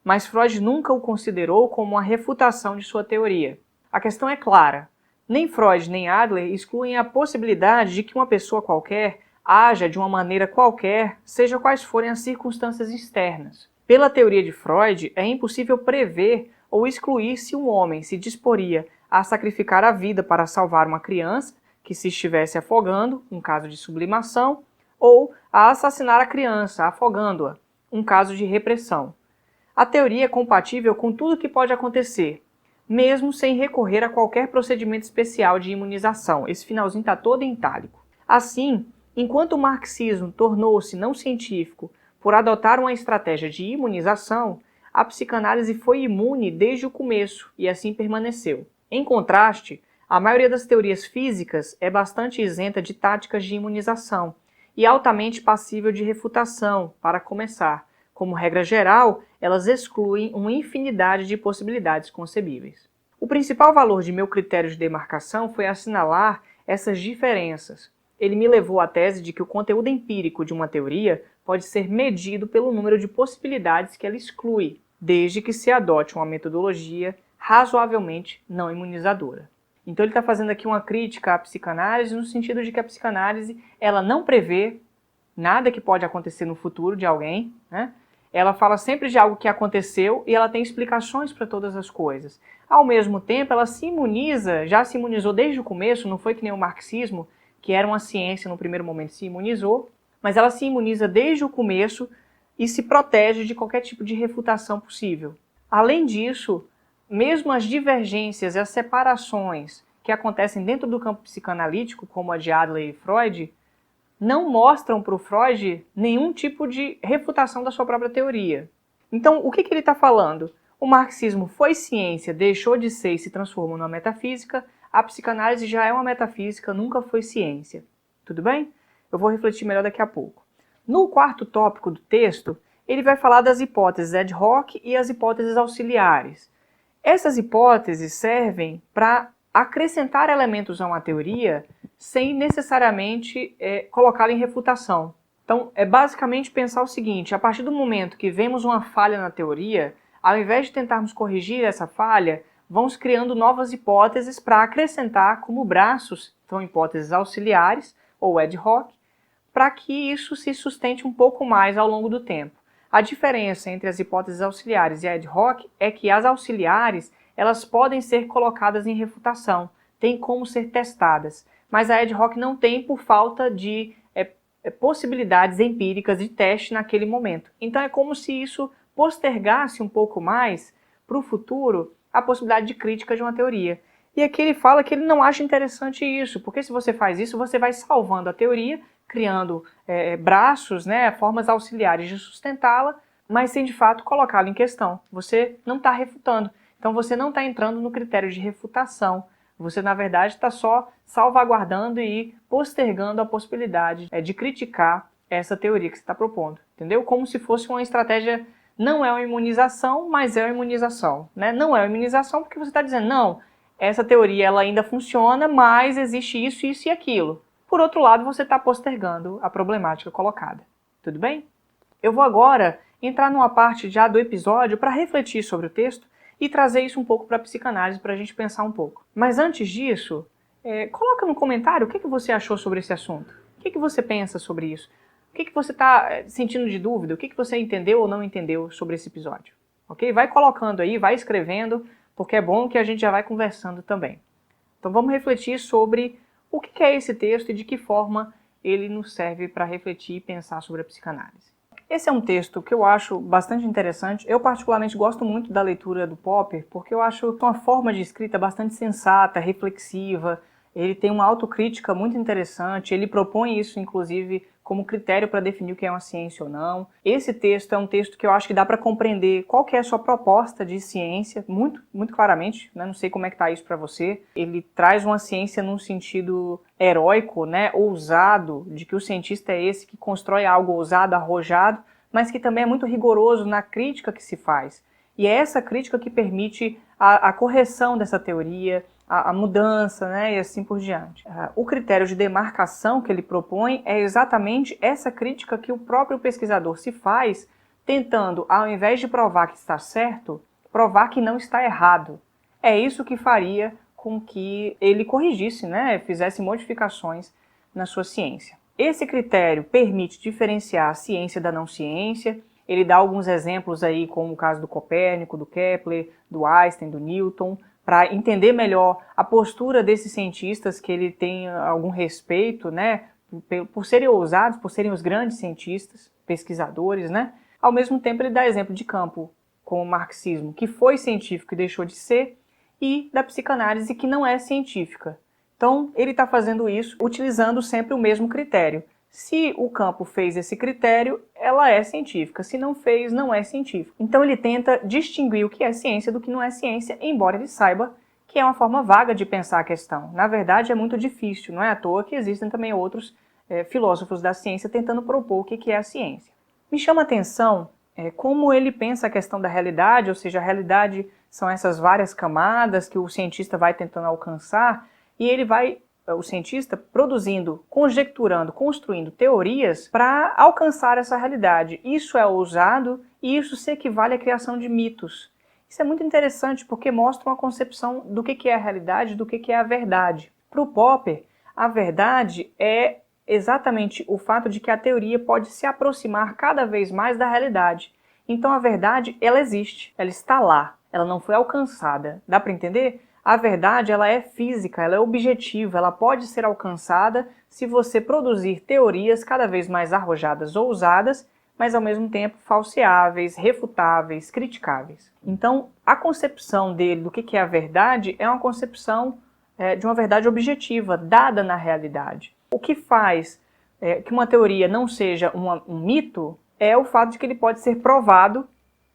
Speaker 1: mas Freud nunca o considerou como uma refutação de sua teoria. A questão é clara. Nem Freud nem Adler excluem a possibilidade de que uma pessoa qualquer haja de uma maneira qualquer, seja quais forem as circunstâncias externas. Pela teoria de Freud, é impossível prever ou excluir se um homem se disporia a sacrificar a vida para salvar uma criança que se estivesse afogando, um caso de sublimação, ou a assassinar a criança, afogando-a, um caso de repressão. A teoria é compatível com tudo que pode acontecer, mesmo sem recorrer a qualquer procedimento especial de imunização. Esse finalzinho está todo em itálico. Assim, enquanto o marxismo tornou-se não científico por adotar uma estratégia de imunização, a psicanálise foi imune desde o começo e assim permaneceu. Em contraste, a maioria das teorias físicas é bastante isenta de táticas de imunização e altamente passível de refutação, para começar. Como regra geral, elas excluem uma infinidade de possibilidades concebíveis. O principal valor de meu critério de demarcação foi assinalar essas diferenças. Ele me levou à tese de que o conteúdo empírico de uma teoria pode ser medido pelo número de possibilidades que ela exclui, desde que se adote uma metodologia razoavelmente não imunizadora. Então ele está fazendo aqui uma crítica à psicanálise no sentido de que a psicanálise ela não prevê nada que pode acontecer no futuro de alguém, né? Ela fala sempre de algo que aconteceu e ela tem explicações para todas as coisas. Ao mesmo tempo, ela se imuniza, já se imunizou desde o começo, não foi que nem o marxismo, que era uma ciência no primeiro momento, se imunizou, mas ela se imuniza desde o começo e se protege de qualquer tipo de refutação possível. Além disso, mesmo as divergências e as separações que acontecem dentro do campo psicanalítico, como a de Adler e Freud, não mostram para o Freud nenhum tipo de refutação da sua própria teoria. Então, o que ele está falando? O marxismo foi ciência, deixou de ser e se transformou numa metafísica. A psicanálise já é uma metafísica, nunca foi ciência. Tudo bem? Eu vou refletir melhor daqui a pouco. No quarto tópico do texto, ele vai falar das hipóteses ad hoc e as hipóteses auxiliares. Essas hipóteses servem para acrescentar elementos a uma teoria sem necessariamente colocá-la em refutação. Então, é basicamente pensar o seguinte: a partir do momento que vemos uma falha na teoria, ao invés de tentarmos corrigir essa falha, vamos criando novas hipóteses para acrescentar como braços, são hipóteses auxiliares ou ad hoc, para que isso se sustente um pouco mais ao longo do tempo. A diferença entre as hipóteses auxiliares e a ad hoc é que as auxiliares elas podem ser colocadas em refutação, tem como ser testadas, mas a ad hoc não tem por falta de possibilidades empíricas de teste naquele momento. Então é como se isso postergasse um pouco mais para o futuro a possibilidade de crítica de uma teoria. E aqui ele fala que ele não acha interessante isso, porque se você faz isso, você vai salvando a teoria, criando braços, formas auxiliares de sustentá-la, mas sem de fato colocá-la em questão. Você não está refutando. Então você não está entrando no critério de refutação. Você, na verdade, está só salvaguardando e postergando a possibilidade de criticar essa teoria que você está propondo. Entendeu? Como se fosse uma estratégia, não é uma imunização, mas é uma imunização. Né? Não é uma imunização porque você está dizendo, não, essa teoria ela ainda funciona, mas existe isso, isso e aquilo. Por outro lado, você está postergando a problemática colocada. Tudo bem? Eu vou agora entrar numa parte já do episódio para refletir sobre o texto e trazer isso um pouco para a psicanálise para a gente pensar um pouco. Mas antes disso, coloca no comentário o que você achou sobre esse assunto. O que você pensa sobre isso? O que você está sentindo de dúvida? O que você entendeu ou não entendeu sobre esse episódio? Ok? Vai colocando aí, vai escrevendo, porque é bom que a gente já vai conversando também. Então vamos refletir sobre o que é esse texto e de que forma ele nos serve para refletir e pensar sobre a psicanálise. Esse é um texto que eu acho bastante interessante. Eu particularmente gosto muito da leitura do Popper, porque eu acho uma forma de escrita bastante sensata, reflexiva. Ele tem uma autocrítica muito interessante. Ele propõe isso, inclusive, como critério para definir o que é uma ciência ou não. Esse texto é um texto que eu acho que dá para compreender qual que é a sua proposta de ciência, muito claramente, né? Não sei como é que está isso para você. Ele traz uma ciência num sentido heróico, né? Ousado, de que o cientista é esse que constrói algo ousado, arrojado, mas que também é muito rigoroso na crítica que se faz. E é essa crítica que permite a correção dessa teoria, a mudança, né, e assim por diante. O critério de demarcação que ele propõe é exatamente essa crítica que o próprio pesquisador se faz, tentando, ao invés de provar que está certo, provar que não está errado. É isso que faria com que ele corrigisse, né, fizesse modificações na sua ciência. Esse critério permite diferenciar a ciência da não ciência. Ele dá alguns exemplos aí, como o caso do Copérnico, do Kepler, do Einstein, do Newton, para entender melhor a postura desses cientistas que ele tem algum respeito, né, por serem ousados, por serem os grandes cientistas, pesquisadores, né. Ao mesmo tempo ele dá exemplo de campo, como o marxismo, que foi científico e deixou de ser, e da psicanálise, que não é científica. Então ele está fazendo isso utilizando sempre o mesmo critério. Se o campo fez esse critério, ela é científica. Se não fez, não é científica. Então ele tenta distinguir o que é ciência do que não é ciência, embora ele saiba que é uma forma vaga de pensar a questão. Na verdade, é muito difícil. Não é à toa que existem também outros filósofos da ciência tentando propor o que é a ciência. Me chama a atenção como ele pensa a questão da realidade, ou seja, a realidade são essas várias camadas que o cientista vai tentando alcançar, e ele vai, o cientista, produzindo, conjecturando, construindo teorias para alcançar essa realidade. Isso é ousado e isso se equivale à criação de mitos. Isso é muito interessante porque mostra uma concepção do que é a realidade, do que é a verdade. Para o Popper, a verdade é exatamente o fato de que a teoria pode se aproximar cada vez mais da realidade. Então a verdade, ela existe, ela está lá, ela não foi alcançada. Dá para entender? A verdade, ela é física, ela é objetiva, ela pode ser alcançada se você produzir teorias cada vez mais arrojadas, ousadas, mas ao mesmo tempo falseáveis, refutáveis, criticáveis. Então, a concepção dele do que é a verdade é uma concepção de uma verdade objetiva, dada na realidade. O que faz que uma teoria não seja um mito é o fato de que ele pode ser provado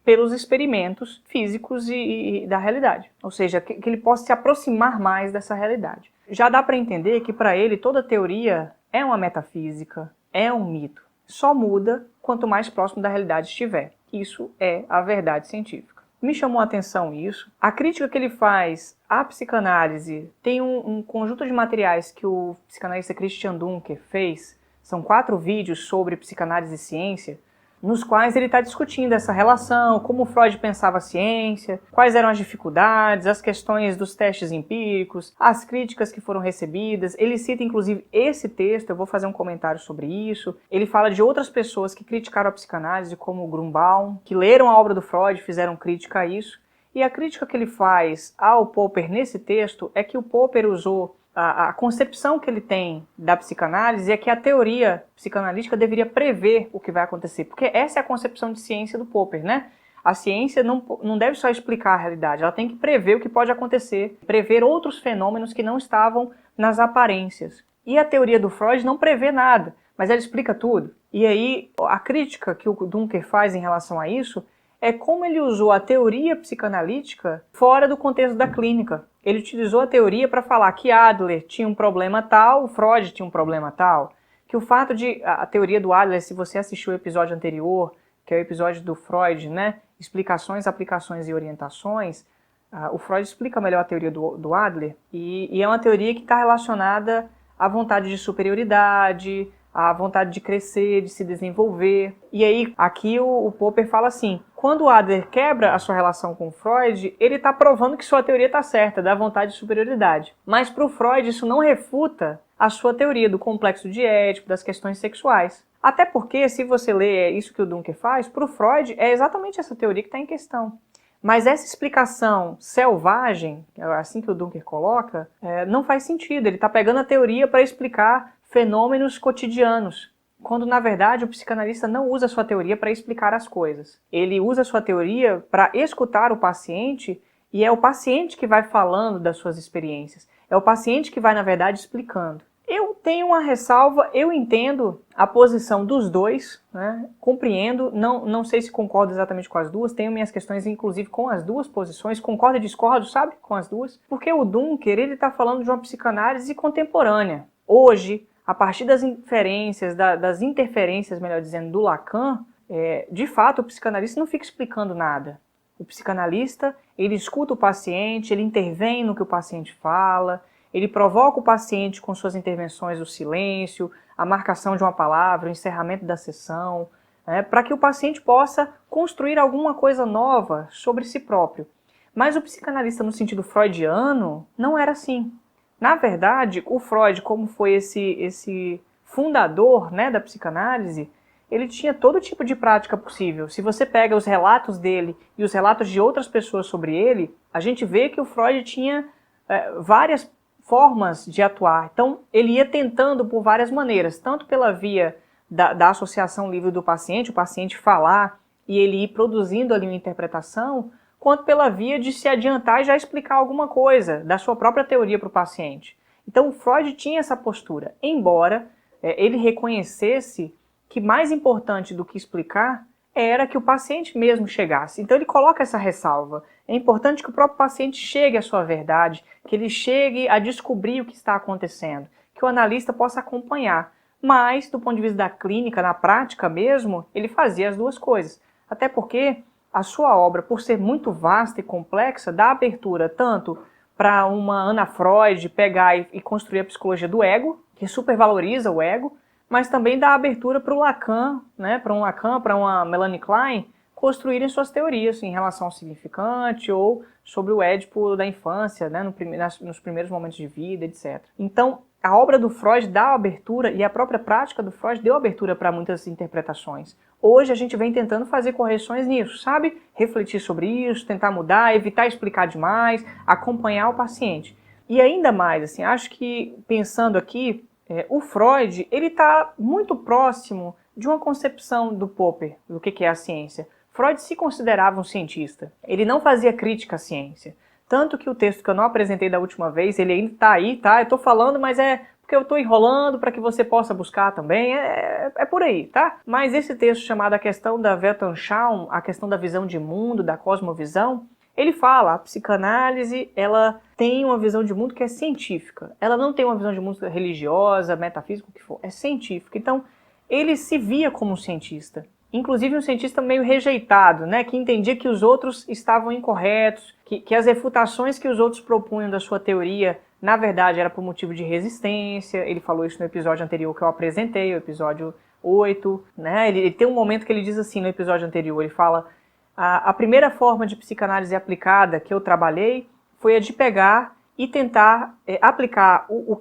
Speaker 1: pelos experimentos físicos e da realidade. Ou seja, que ele possa se aproximar mais dessa realidade. Já dá para entender que para ele toda teoria é uma metafísica, é um mito. Só muda quanto mais próximo da realidade estiver. Isso é a verdade científica. Me chamou a atenção isso. A crítica que ele faz à psicanálise tem um conjunto de materiais que o psicanalista Christian Dunker fez. São 4 vídeos sobre psicanálise e ciência, nos quais ele está discutindo essa relação, como Freud pensava a ciência, quais eram as dificuldades, as questões dos testes empíricos, as críticas que foram recebidas. Ele cita inclusive esse texto, eu vou fazer um comentário sobre isso. Ele fala de outras pessoas que criticaram a psicanálise, como o Grunbaum, que leram a obra do Freud e fizeram crítica a isso. E a crítica que ele faz ao Popper nesse texto é que o Popper usou a concepção que ele tem da psicanálise é que a teoria psicanalítica deveria prever o que vai acontecer, porque essa é a concepção de ciência do Popper, né? A ciência não deve só explicar a realidade, ela tem que prever o que pode acontecer, prever outros fenômenos que não estavam nas aparências. E a teoria do Freud não prevê nada, mas ela explica tudo. E aí, a crítica que o Dunker faz em relação a isso é como ele usou a teoria psicanalítica fora do contexto da clínica. Ele utilizou a teoria para falar que Adler tinha um problema tal, Freud tinha um problema tal, que o fato de a teoria do Adler, se você assistiu o episódio anterior, que é o episódio do Freud, né, explicações, aplicações e orientações, o Freud explica melhor a teoria do Adler, e é uma teoria que está relacionada à vontade de superioridade, à vontade de crescer, de se desenvolver. E aí, aqui o Popper fala assim, quando o Adler quebra a sua relação com o Freud, ele está provando que sua teoria está certa, da vontade de superioridade. Mas para o Freud isso não refuta a sua teoria do complexo de Édipo, das questões sexuais. Até porque, se você lê isso que o Dunker faz, para o Freud é exatamente essa teoria que está em questão. Mas essa explicação selvagem, assim que o Dunker coloca, não faz sentido. Ele está pegando a teoria para explicar fenômenos cotidianos, quando na verdade o psicanalista não usa a sua teoria para explicar as coisas. Ele usa a sua teoria para escutar o paciente e é o paciente que vai falando das suas experiências. É o paciente que vai, na verdade, explicando. Eu tenho uma ressalva, eu entendo a posição dos dois, né? Compreendo, não sei se concordo exatamente com as duas, tenho minhas questões inclusive com as duas posições, concordo e discordo, sabe, com as duas, porque o Dunker, ele está falando de uma psicanálise contemporânea. Hoje, a partir das inferências, das interferências, melhor dizendo, do Lacan, de fato o psicanalista não fica explicando nada. O psicanalista, ele escuta o paciente, ele intervém no que o paciente fala, ele provoca o paciente com suas intervenções do silêncio, a marcação de uma palavra, o encerramento da sessão, para que o paciente possa construir alguma coisa nova sobre si próprio. Mas o psicanalista no sentido freudiano não era assim. Na verdade, o Freud, como foi esse fundador, né, da psicanálise, ele tinha todo tipo de prática possível. Se você pega os relatos dele e os relatos de outras pessoas sobre ele, a gente vê que o Freud tinha várias formas de atuar. Então, ele ia tentando por várias maneiras, tanto pela via da associação livre do paciente, o paciente falar e ele ir produzindo ali uma interpretação, quanto pela via de se adiantar e já explicar alguma coisa da sua própria teoria para o paciente. Então, o Freud tinha essa postura, embora ele reconhecesse que mais importante do que explicar era que o paciente mesmo chegasse. Então ele coloca essa ressalva. É importante que o próprio paciente chegue à sua verdade, que ele chegue a descobrir o que está acontecendo, que o analista possa acompanhar. Mas, do ponto de vista da clínica, na prática mesmo, ele fazia as duas coisas. Até porque a sua obra, por ser muito vasta e complexa, dá abertura tanto para uma Anna Freud pegar e construir a psicologia do ego, que supervaloriza o ego, mas também dá abertura para o Lacan, né, para um Lacan, para uma Melanie Klein, construírem suas teorias em relação ao significante ou sobre o Édipo da infância, né, nos primeiros momentos de vida, etc. Então, a obra do Freud dá abertura, e a própria prática do Freud deu abertura para muitas interpretações. Hoje a gente vem tentando fazer correções nisso, sabe? Refletir sobre isso, tentar mudar, evitar explicar demais, acompanhar o paciente. E ainda mais, assim, acho que pensando aqui, o Freud, ele está muito próximo de uma concepção do Popper, do que é a ciência. Freud se considerava um cientista. Ele não fazia crítica à ciência. Tanto que o texto que eu não apresentei da última vez, ele ainda está aí, tá? Eu estou falando, mas é porque eu estou enrolando para que você possa buscar também. É por aí, tá? Mas esse texto chamado A Questão da Weltanschauung, a questão da visão de mundo, da cosmovisão, ele fala, a psicanálise, ela tem uma visão de mundo que é científica. Ela não tem uma visão de mundo religiosa, metafísica, o que for. É científica. Então, ele se via como um cientista. Inclusive um cientista meio rejeitado, né? Que entendia que os outros estavam incorretos, que as refutações que os outros propunham da sua teoria, na verdade, era por motivo de resistência. Ele falou isso no episódio anterior que eu apresentei, o episódio 8. Né? Ele tem um momento que ele diz assim no episódio anterior, ele fala... A primeira forma de psicanálise aplicada que eu trabalhei foi a de pegar e tentar aplicar o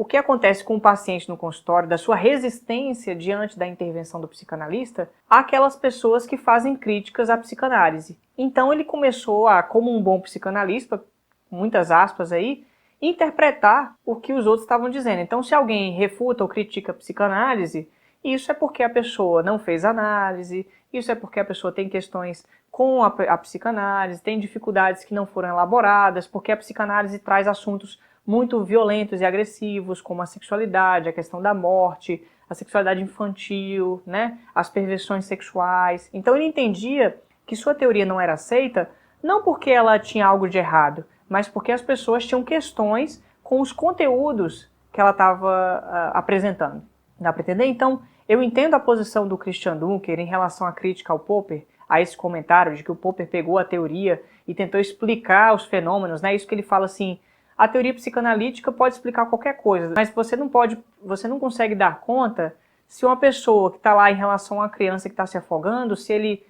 Speaker 1: que acontece com o paciente no consultório, da sua resistência diante da intervenção do psicanalista, àquelas pessoas que fazem críticas à psicanálise. Então ele começou a, como um bom psicanalista, muitas aspas aí, interpretar o que os outros estavam dizendo. Então se alguém refuta ou critica a psicanálise, isso é porque a pessoa não fez análise, isso é porque a pessoa tem questões com a psicanálise, tem dificuldades que não foram elaboradas, porque a psicanálise traz assuntos muito violentos e agressivos, como a sexualidade, a questão da morte, a sexualidade infantil, né, as perversões sexuais. Então ele entendia que sua teoria não era aceita, não porque ela tinha algo de errado, mas porque as pessoas tinham questões com os conteúdos que ela estava apresentando. Dá para entender? Então, eu entendo a posição do Christian Dunker em relação à crítica ao Popper, a esse comentário de que o Popper pegou a teoria e tentou explicar os fenômenos, né? Isso que ele fala assim, a teoria psicanalítica pode explicar qualquer coisa, mas você não consegue dar conta se uma pessoa que está lá em relação a uma criança que está se afogando, se ele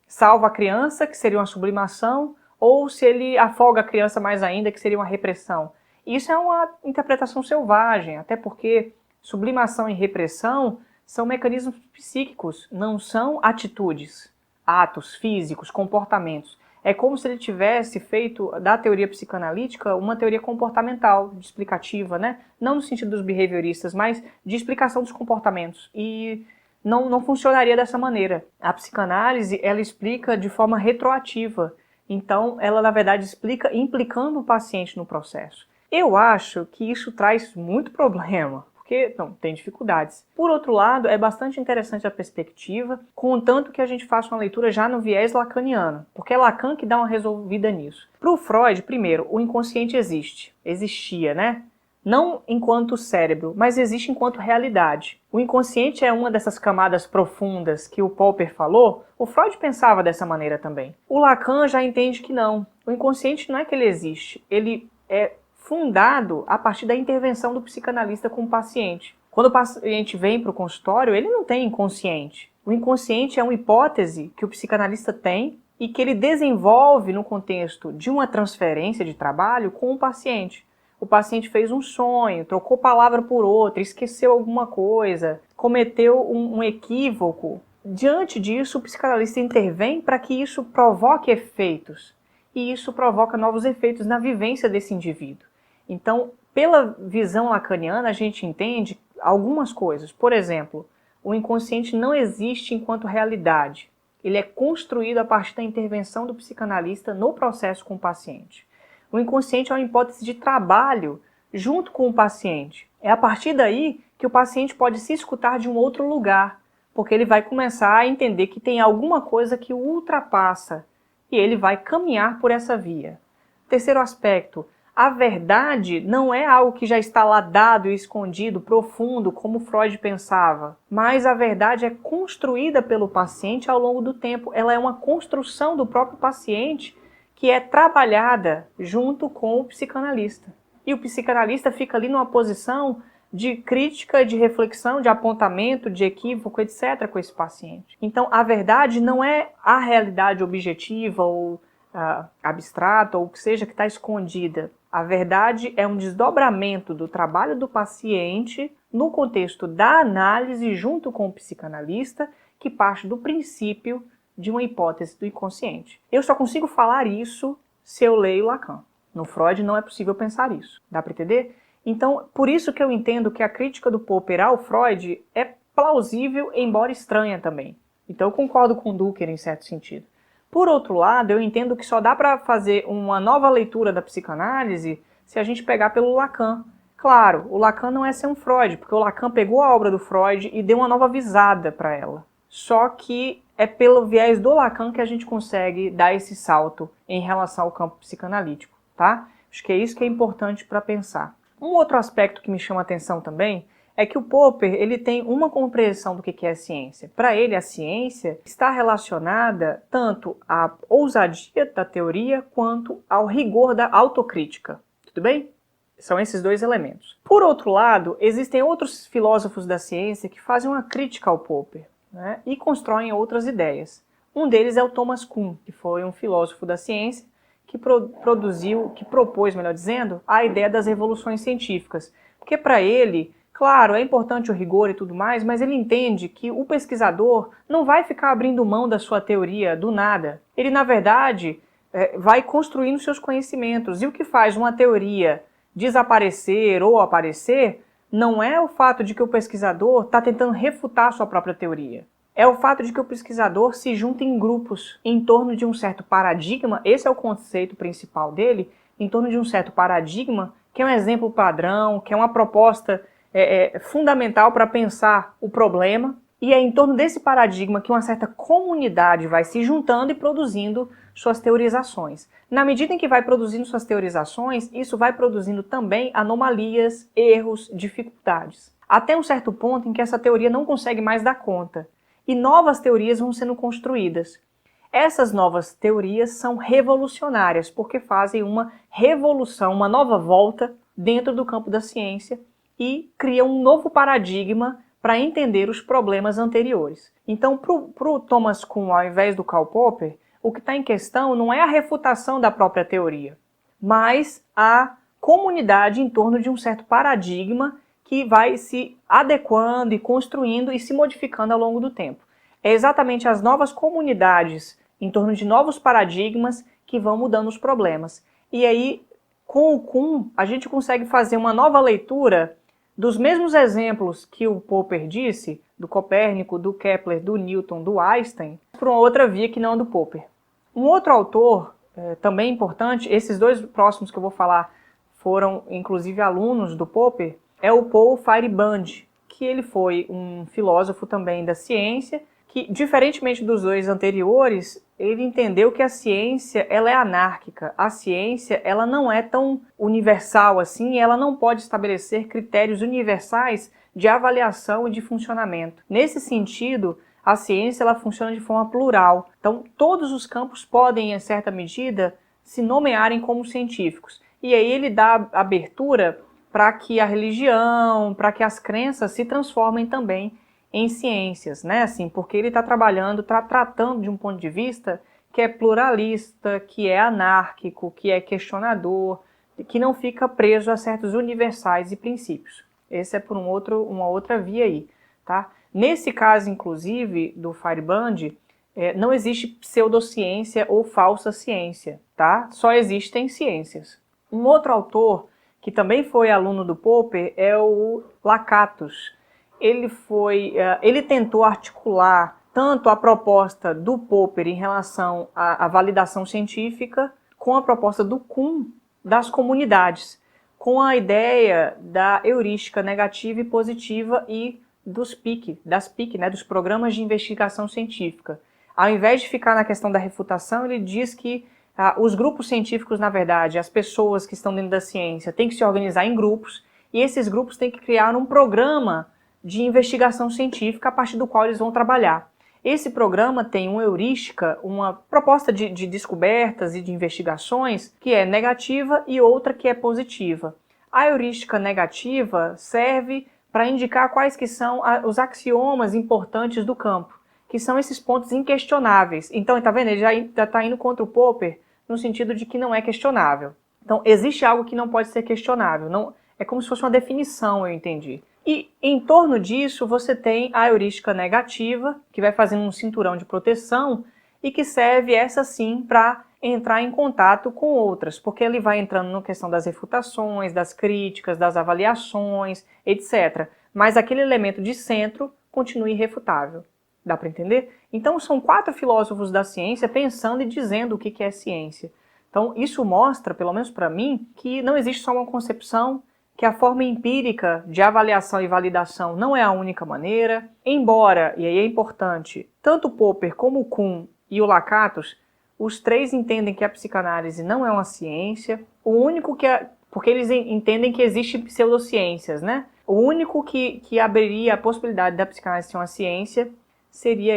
Speaker 1: salva a criança, que seria uma sublimação, ou se ele afoga a criança mais ainda, que seria uma repressão. Isso é uma interpretação selvagem, até porque sublimação e repressão são mecanismos psíquicos, não são atitudes, atos físicos, comportamentos. É como se ele tivesse feito da teoria psicanalítica uma teoria comportamental, explicativa, né? Não no sentido dos behavioristas, mas de explicação dos comportamentos. E não funcionaria dessa maneira. A psicanálise, ela explica de forma retroativa. Então, ela, na verdade, explica implicando o paciente no processo. Eu acho que isso traz muito problema, porque não, tem dificuldades. Por outro lado, é bastante interessante a perspectiva, contanto que a gente faça uma leitura já no viés lacaniano, porque é Lacan que dá uma resolvida nisso. Para o Freud, primeiro, o inconsciente existia, né? Não enquanto cérebro, mas existe enquanto realidade. O inconsciente é uma dessas camadas profundas que o Popper falou. O Freud pensava dessa maneira também. O Lacan já entende que não. O inconsciente não é que ele existe, ele é fundado a partir da intervenção do psicanalista com o paciente. Quando o paciente vem para o consultório, ele não tem inconsciente. O inconsciente é uma hipótese que o psicanalista tem e que ele desenvolve no contexto de uma transferência de trabalho com o paciente. O paciente fez um sonho, trocou palavra por outra, esqueceu alguma coisa, cometeu um equívoco. Diante disso, o psicanalista intervém para que isso provoque efeitos. E isso provoca novos efeitos na vivência desse indivíduo. Então, pela visão lacaniana, a gente entende algumas coisas. Por exemplo, o inconsciente não existe enquanto realidade. Ele é construído a partir da intervenção do psicanalista no processo com o paciente. O inconsciente é uma hipótese de trabalho junto com o paciente. É a partir daí que o paciente pode se escutar de um outro lugar, porque ele vai começar a entender que tem alguma coisa que o ultrapassa e ele vai caminhar por essa via. Terceiro aspecto, a verdade não é algo que já está lá dado e escondido, profundo, como Freud pensava, mas a verdade é construída pelo paciente ao longo do tempo. Ela é uma construção do próprio paciente que é trabalhada junto com o psicanalista. E o psicanalista fica ali numa posição de crítica, de reflexão, de apontamento, de equívoco, etc. com esse paciente. Então, a verdade não é a realidade objetiva ou abstrata, ou o que seja que está escondida. A verdade é um desdobramento do trabalho do paciente no contexto da análise junto com o psicanalista, que parte do princípio de uma hipótese do inconsciente. Eu só consigo falar isso se eu leio Lacan. No Freud não é possível pensar isso. Dá para entender? Então, por isso que eu entendo que a crítica do Popper ao Freud é plausível, embora estranha também. Então eu concordo com o Ducker em certo sentido. Por outro lado, eu entendo que só dá para fazer uma nova leitura da psicanálise se a gente pegar pelo Lacan. Claro, o Lacan não é ser um Freud, porque o Lacan pegou a obra do Freud e deu uma nova visada para ela. Só que é pelo viés do Lacan que a gente consegue dar esse salto em relação ao campo psicanalítico, tá? Acho que é isso que é importante para pensar. Um outro aspecto que me chama a atenção também é que o Popper ele tem uma compreensão do que é a ciência. Para ele, a ciência está relacionada tanto à ousadia da teoria quanto ao rigor da autocrítica. Tudo bem? São esses dois elementos. Por outro lado, existem outros filósofos da ciência que fazem uma crítica ao Popper, né, e constroem outras ideias. Um deles é o Thomas Kuhn, que foi um filósofo da ciência que propôs, melhor dizendo, a ideia das revoluções científicas. Porque para ele, claro, é importante o rigor e tudo mais, mas ele entende que o pesquisador não vai ficar abrindo mão da sua teoria do nada. Ele, na verdade, vai construindo seus conhecimentos. E o que faz uma teoria desaparecer ou aparecer não é o fato de que o pesquisador está tentando refutar a sua própria teoria. É o fato de que o pesquisador se junta em grupos em torno de um certo paradigma, esse é o conceito principal dele, em torno de um certo paradigma, que é um exemplo padrão, que é uma proposta fundamental para pensar o problema, e é em torno desse paradigma que uma certa comunidade vai se juntando e produzindo suas teorizações. Na medida em que vai produzindo suas teorizações, isso vai produzindo também anomalias, erros, dificuldades. Até um certo ponto em que essa teoria não consegue mais dar conta. E novas teorias vão sendo construídas. Essas novas teorias são revolucionárias, porque fazem uma revolução, uma nova volta dentro do campo da ciência e criam um novo paradigma para entender os problemas anteriores. Então, para o Thomas Kuhn, ao invés do Karl Popper, o que está em questão não é a refutação da própria teoria, mas a comunidade em torno de um certo paradigma que vai se adequando e construindo e se modificando ao longo do tempo. É exatamente as novas comunidades em torno de novos paradigmas que vão mudando os problemas. E aí, com o Kuhn, a gente consegue fazer uma nova leitura dos mesmos exemplos que o Popper disse, do Copérnico, do Kepler, do Newton, do Einstein, por uma outra via que não a do Popper. Um outro autor, também importante, esses dois próximos que eu vou falar, foram inclusive alunos do Popper, é o Paul Feyerabend, que ele foi um filósofo também da ciência, que, diferentemente dos dois anteriores, ele entendeu que a ciência ela é anárquica. A ciência ela não é tão universal assim, ela não pode estabelecer critérios universais de avaliação e de funcionamento. Nesse sentido, a ciência ela funciona de forma plural. Então, todos os campos podem, em certa medida, se nomearem como científicos. E aí ele dá abertura para que a religião, para que as crenças se transformem também em ciências, né? Assim, porque ele está trabalhando, está tratando de um ponto de vista que é pluralista, que é anárquico, que é questionador, que não fica preso a certos universais e princípios. Esse é por uma outra via aí, tá? Nesse caso, inclusive, do Feyerabend, não existe pseudociência ou falsa ciência, tá? Só existem ciências. Um outro autor que também foi aluno do Popper é o Lakatos. Ele tentou articular tanto a proposta do Popper em relação à validação científica com a proposta do Kuhn das comunidades, com a ideia da heurística negativa e positiva e das PIC, né, dos programas de investigação científica. Ao invés de ficar na questão da refutação, ele diz que os grupos científicos, na verdade, as pessoas que estão dentro da ciência, têm que se organizar em grupos e esses grupos têm que criar um programa de investigação científica a partir do qual eles vão trabalhar. Esse programa tem uma heurística, uma proposta de descobertas e de investigações que é negativa e outra que é positiva. A heurística negativa serve para indicar quais que são os axiomas importantes do campo, que são esses pontos inquestionáveis. Então, tá vendo? Ele já está indo contra o Popper no sentido de que não é questionável. Então, existe algo que não pode ser questionável. Não, é como se fosse uma definição, eu entendi. E em torno disso você tem a heurística negativa, que vai fazendo um cinturão de proteção e que serve essa sim para entrar em contato com outras, porque ele vai entrando na questão das refutações, das críticas, das avaliações, etc. Mas aquele elemento de centro continua irrefutável. Dá para entender? Então são 4 filósofos da ciência pensando e dizendo o que é ciência. Então isso mostra, pelo menos para mim, que não existe só uma concepção, que a forma empírica de avaliação e validação não é a única maneira, embora, e aí é importante, tanto o Popper como o Kuhn e o Lakatos, os 3 entendem que a psicanálise não é uma ciência, porque eles entendem que existem pseudociências, né? O único que abriria a possibilidade da psicanálise ser uma ciência seria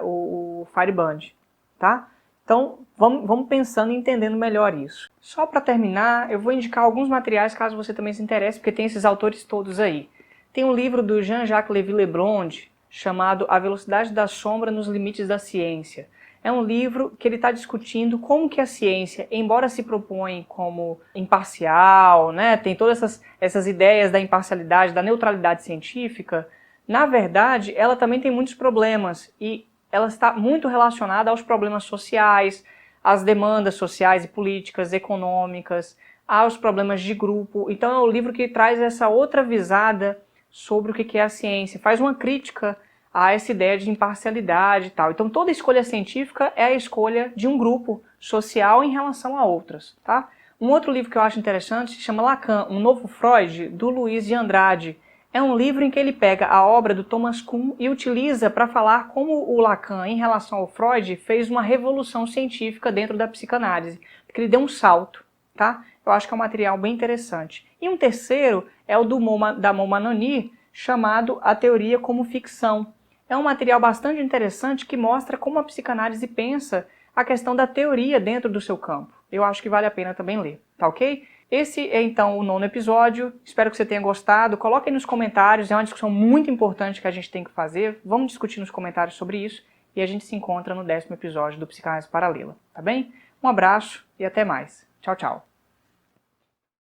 Speaker 1: o Feyerabend, tá? Então, vamos pensando e entendendo melhor isso. Só para terminar, eu vou indicar alguns materiais caso você também se interesse, porque tem esses autores todos aí. Tem um livro do Jean-Jacques Lévy-Leblond chamado A Velocidade da Sombra nos Limites da Ciência. É um livro que ele está discutindo como que a ciência, embora se propõe como imparcial, né, tem todas essas ideias da imparcialidade, da neutralidade científica, na verdade, ela também tem muitos problemas e ela está muito relacionada aos problemas sociais, às demandas sociais e políticas, econômicas, aos problemas de grupo. Então é um livro que traz essa outra visada sobre o que é a ciência, faz uma crítica a essa ideia de imparcialidade e tal. Então toda escolha científica é a escolha de um grupo social em relação a outras, tá? Um outro livro que eu acho interessante se chama Lacan, Um Novo Freud, do Luiz de Andrade. É um livro em que ele pega a obra do Thomas Kuhn e utiliza para falar como o Lacan, em relação ao Freud, fez uma revolução científica dentro da psicanálise, porque ele deu um salto, tá? Eu acho que é um material bem interessante. E um terceiro é o da Montmagny, chamado A Teoria como Ficção. É um material bastante interessante que mostra como a psicanálise pensa a questão da teoria dentro do seu campo. Eu acho que vale a pena também ler, tá ok? Esse é então o 9º episódio, espero que você tenha gostado, coloque aí nos comentários, é uma discussão muito importante que a gente tem que fazer, vamos discutir nos comentários sobre isso e a gente se encontra no 10º episódio do Psicanálise Paralela, tá bem? Um abraço e até mais. Tchau, tchau.